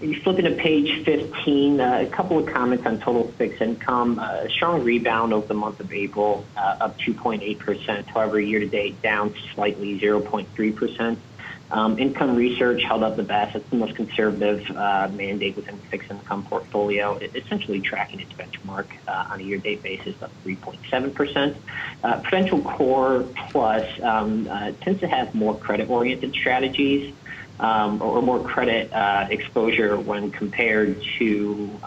You flip into page 15, a couple of comments on total fixed income. A strong rebound over the month of April, up 2.8%. However, year-to-date down slightly, 0.3%. Income research held up the best. It's the most conservative mandate within the fixed income portfolio, essentially tracking its benchmark on a year-to-date basis, up 3.7%. Prudential Core Plus tends to have more credit-oriented strategies, or more credit exposure when compared to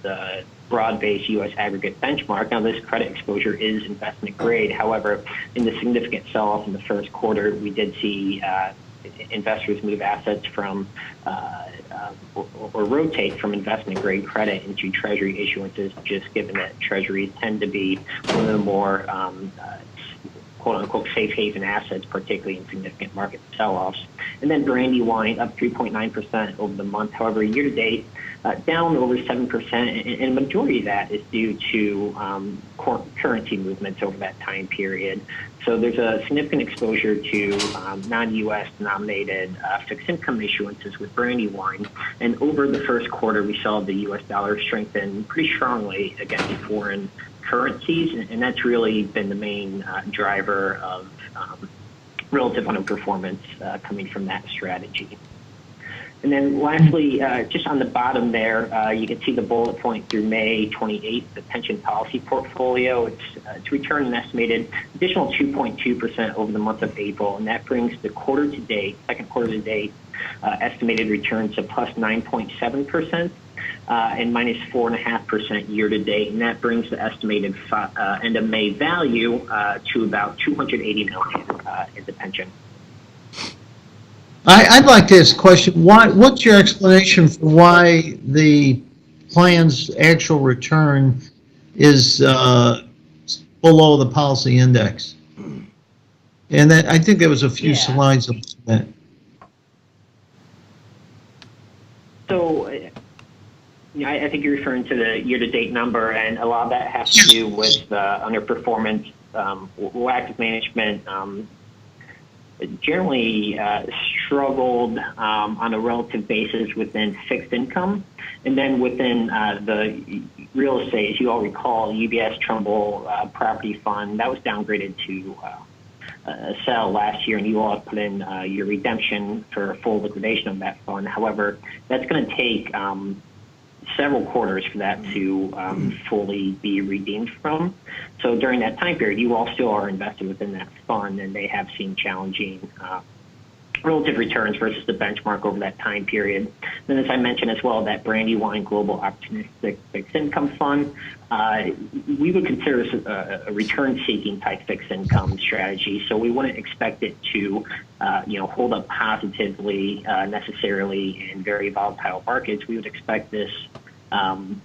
the broad-based U.S. aggregate benchmark. Now, this credit exposure is investment grade. However, in the significant sell-off in the first quarter, we did see investors move assets from or rotate from investment grade credit into Treasury issuances, just given that Treasuries tend to be one of the more quote-unquote safe haven assets, particularly in significant market sell-offs. And then Brandywine up 3.9% over the month. However, year-to-date down over 7%, and a majority of that is due to currency movements over that time period. So there's a significant exposure to non-U.S. denominated fixed income issuances with Brandywine. And over the first quarter, we saw the U.S. dollar strengthen pretty strongly against foreign currencies, and that's really been the main driver of relative underperformance coming from that strategy. And then lastly, just on the bottom there, you can see the bullet point through May 28th, the pension policy portfolio. It's returned an estimated additional 2.2% over the month of April, and that brings the second quarter to date, estimated returns to plus 9.7%. And minus 4.5% year to date, and that brings the estimated end of May value to about $280 million in the pension. I'd like to ask a question. What's your explanation for why the plan's actual return is below the policy index? And that, I think there was a few slides of that. So, I think you're referring to the year-to-date number, and a lot of that has to do with underperformance, active management. Generally struggled on a relative basis within fixed income, and then within the real estate, as you all recall, UBS Trumbull Property Fund, that was downgraded to sell last year, and you all have put in your redemption for full liquidation of that fund. However, that's going to take several quarters for that to fully be redeemed from. So during that time period, you all still are invested within that fund, and they have seen challenging relative returns versus the benchmark over that time period. Then, as I mentioned as well, that Brandywine Global Opportunistic Fixed Income Fund, we would consider this a return-seeking type fixed income strategy. So we wouldn't expect it to, hold up positively necessarily in very volatile markets. We would expect this. We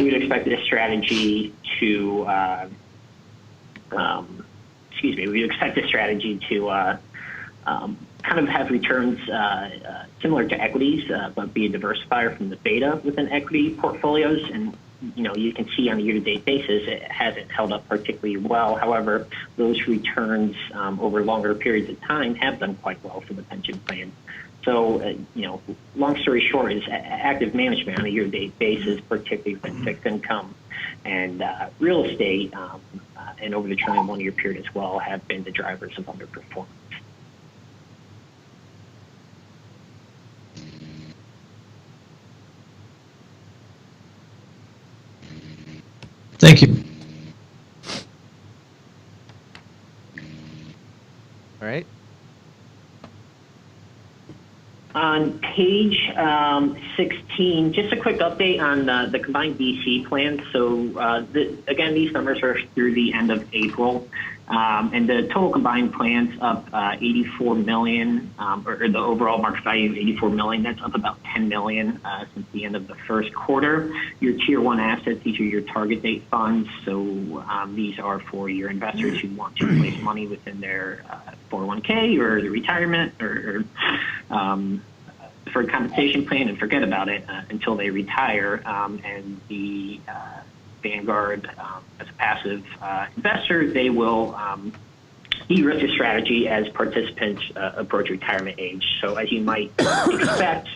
would expect this strategy to we expect the strategy to kind of have returns similar to equities, but be a diversifier from the beta within equity portfolios. And you can see on a year-to-date basis, it hasn't held up particularly well. However, those returns over longer periods of time have done quite well for the pension plan. So, long story short is active management on a year-to-date basis, particularly with fixed income and real estate, and over the trailing one-year period as well, have been the drivers of underperformance. Thank you. All right. On page 16, just a quick update on the combined DC plan. So again, these numbers are through the end of April. And the total combined plan's up 84 million, or the overall market value is 84 million. That's up about 10 million since the end of the first quarter. Your tier one assets, these are your target date funds. So these are for your investors who want to place money within their 401k or the retirement or for a compensation plan and forget about it until they retire. And the Vanguard, as a passive investor, they will de-risk your strategy as participants approach retirement age. So as you might expect,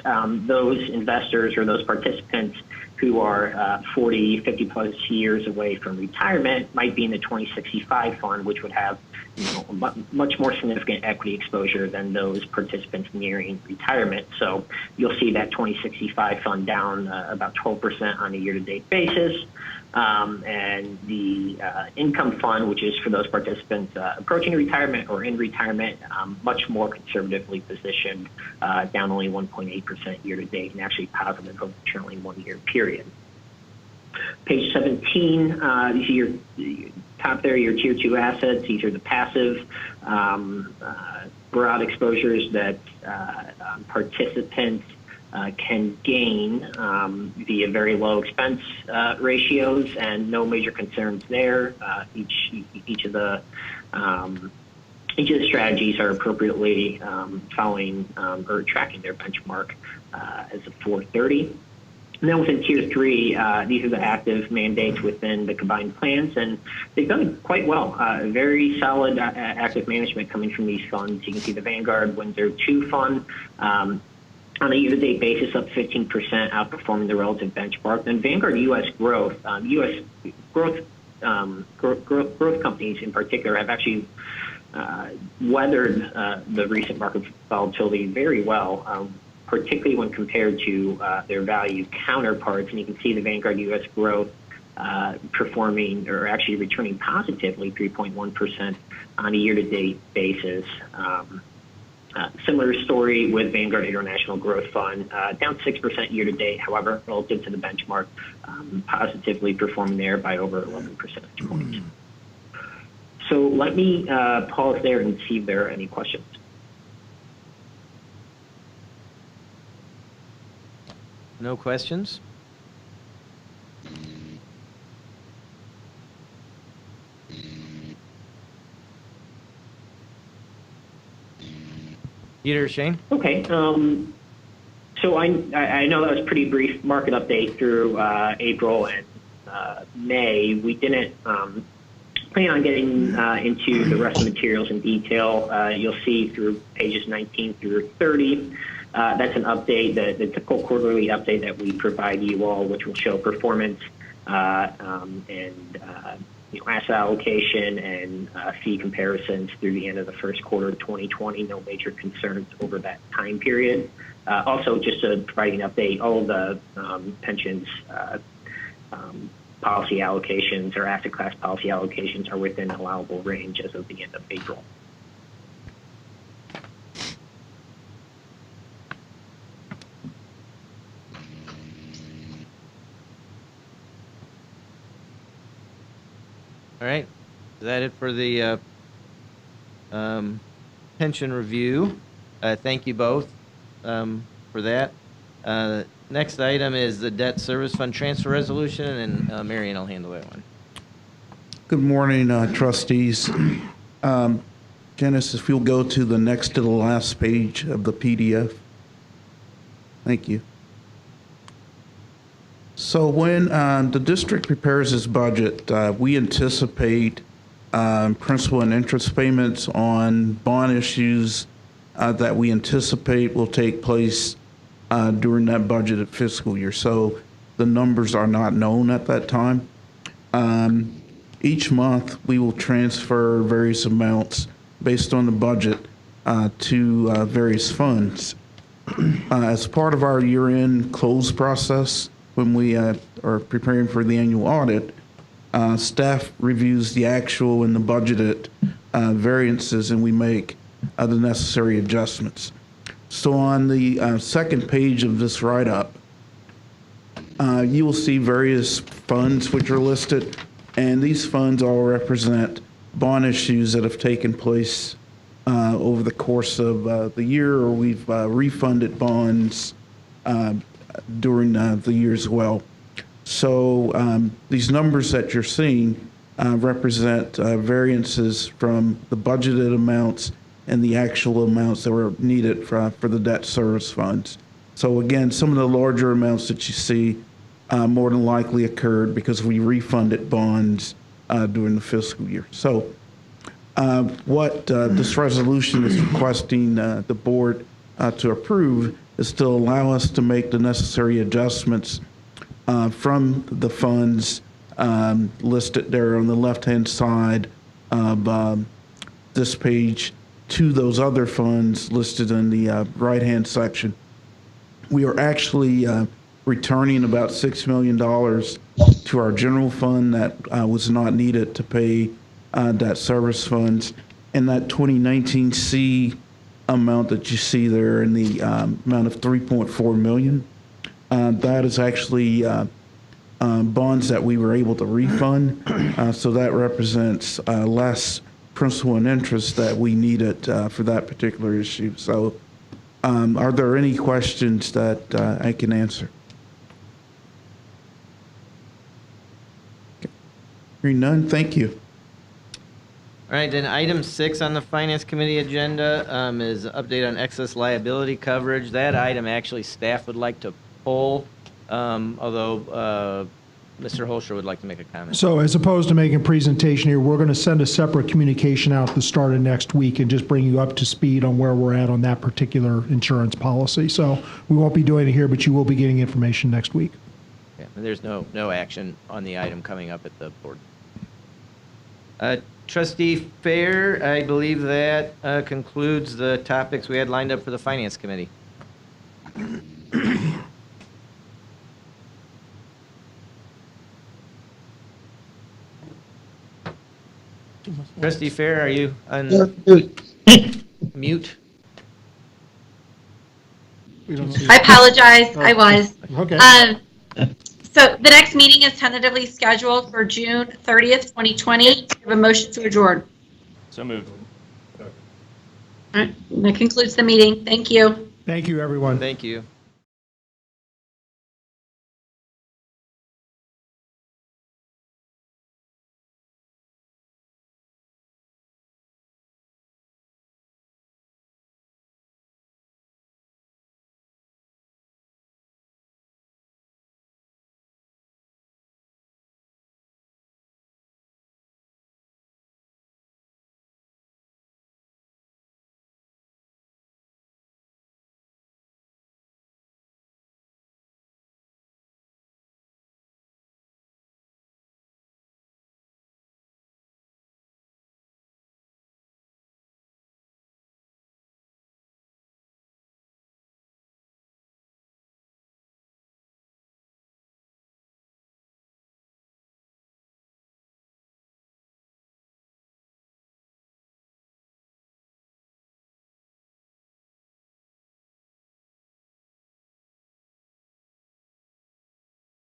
those investors or those participants who are 40, 50 plus years away from retirement might be in the 2065 fund, which would have much more significant equity exposure than those participants nearing retirement. So you'll see that 2065 fund down about 12% on a year-to-date basis. And the income fund, which is for those participants approaching retirement or in retirement, much more conservatively positioned, down only 1.8% year-to-date and actually positive over the trailing one-year period. Page 17, these are your top there, your tier two assets. These are the passive broad exposures that participants can gain via very low expense ratios and no major concerns there. Each of the strategies are appropriately following or tracking their benchmark as of 4/30. And then within tier three, these are the active mandates within the combined plans, and they've done quite well. Very solid active management coming from these funds. You can see the Vanguard Windsor 2 fund on a year-to-date basis up 15%, outperforming the relative benchmark. And Vanguard U.S. Growth, U.S. growth companies in particular have actually weathered the recent market volatility very well. Particularly when compared to their value counterparts. And you can see the Vanguard U.S. Growth performing or actually returning positively 3.1% on a year-to-date basis. Similar story with Vanguard International Growth Fund, down 6% year-to-date, however, relative to the benchmark, positively performing there by over 11 percentage points. So let me pause there and see if there are any questions. No questions? Peter, Shane? Okay. So I know that was a pretty brief market update through April and May. We didn't plan on getting into the rest of the materials in detail. You'll see through pages 19 through 30. That's an update, the typical quarterly update that we provide you all, which will show performance and asset allocation and fee comparisons through the end of the first quarter of 2020. No major concerns over that time period. Also, just to provide an update, all of the pensions policy allocations or asset class policy allocations are within allowable range as of the end of April. All right. Is that it for the pension review? Thank you both for that. Next item is the debt service fund transfer resolution, and Marion will handle that one. Good morning, trustees. Janice, if you'll go to the next to the last page of the PDF. Thank you. So when the district prepares its budget, we anticipate principal and interest payments on bond issues that we anticipate will take place during that budgeted fiscal year. So the numbers are not known at that time. Each month, we will transfer various amounts based on the budget to various funds. As part of our year-end close process, when we are preparing for the annual audit, staff reviews the actual and the budgeted variances, and we make the necessary adjustments. So on the second page of this write-up, you will see various funds which are listed, and these funds all represent bond issues that have taken place over the course of the year, or we've refunded bonds during the year as well. So these numbers that you're seeing represent variances from the budgeted amounts and the actual amounts that were needed for the debt service funds. So again, some of the larger amounts that you see more than likely occurred because we refunded bonds during the fiscal year. So what this resolution is requesting the board to approve is to allow us to make the necessary adjustments from the funds listed there on the left-hand side of this page to those other funds listed in the right-hand section. We are actually returning about $6 million to our general fund that was not needed to pay debt service funds, and that 2019 C amount that you see there in the amount of $3.4 million, that is actually bonds that we were able to refund. So that represents less principal and interest that we needed for that particular issue. So are there any questions that I can answer? Okay. Hearing none, thank you. All right, then item 6 on the Finance Committee agenda is update on excess liability coverage. That item actually staff would like to pull, although Mr. Holscher would like to make a comment. So as opposed to making a presentation here, we're going to send a separate communication out at the start of next week and just bring you up to speed on where we're at on that particular insurance policy. So we won't be doing it here, but you will be getting information next week. Yeah, and there's no action on the item coming up at the board. Trustee Fair, I believe that concludes the topics we had lined up for the Finance Committee. Trustee Fair, are you on mute? I apologize. I was. Okay. So the next meeting is tentatively scheduled for June 30th, 2020. We have a motion to adjourn. So moved. All right. That concludes the meeting. Thank you. Thank you, everyone. Thank you.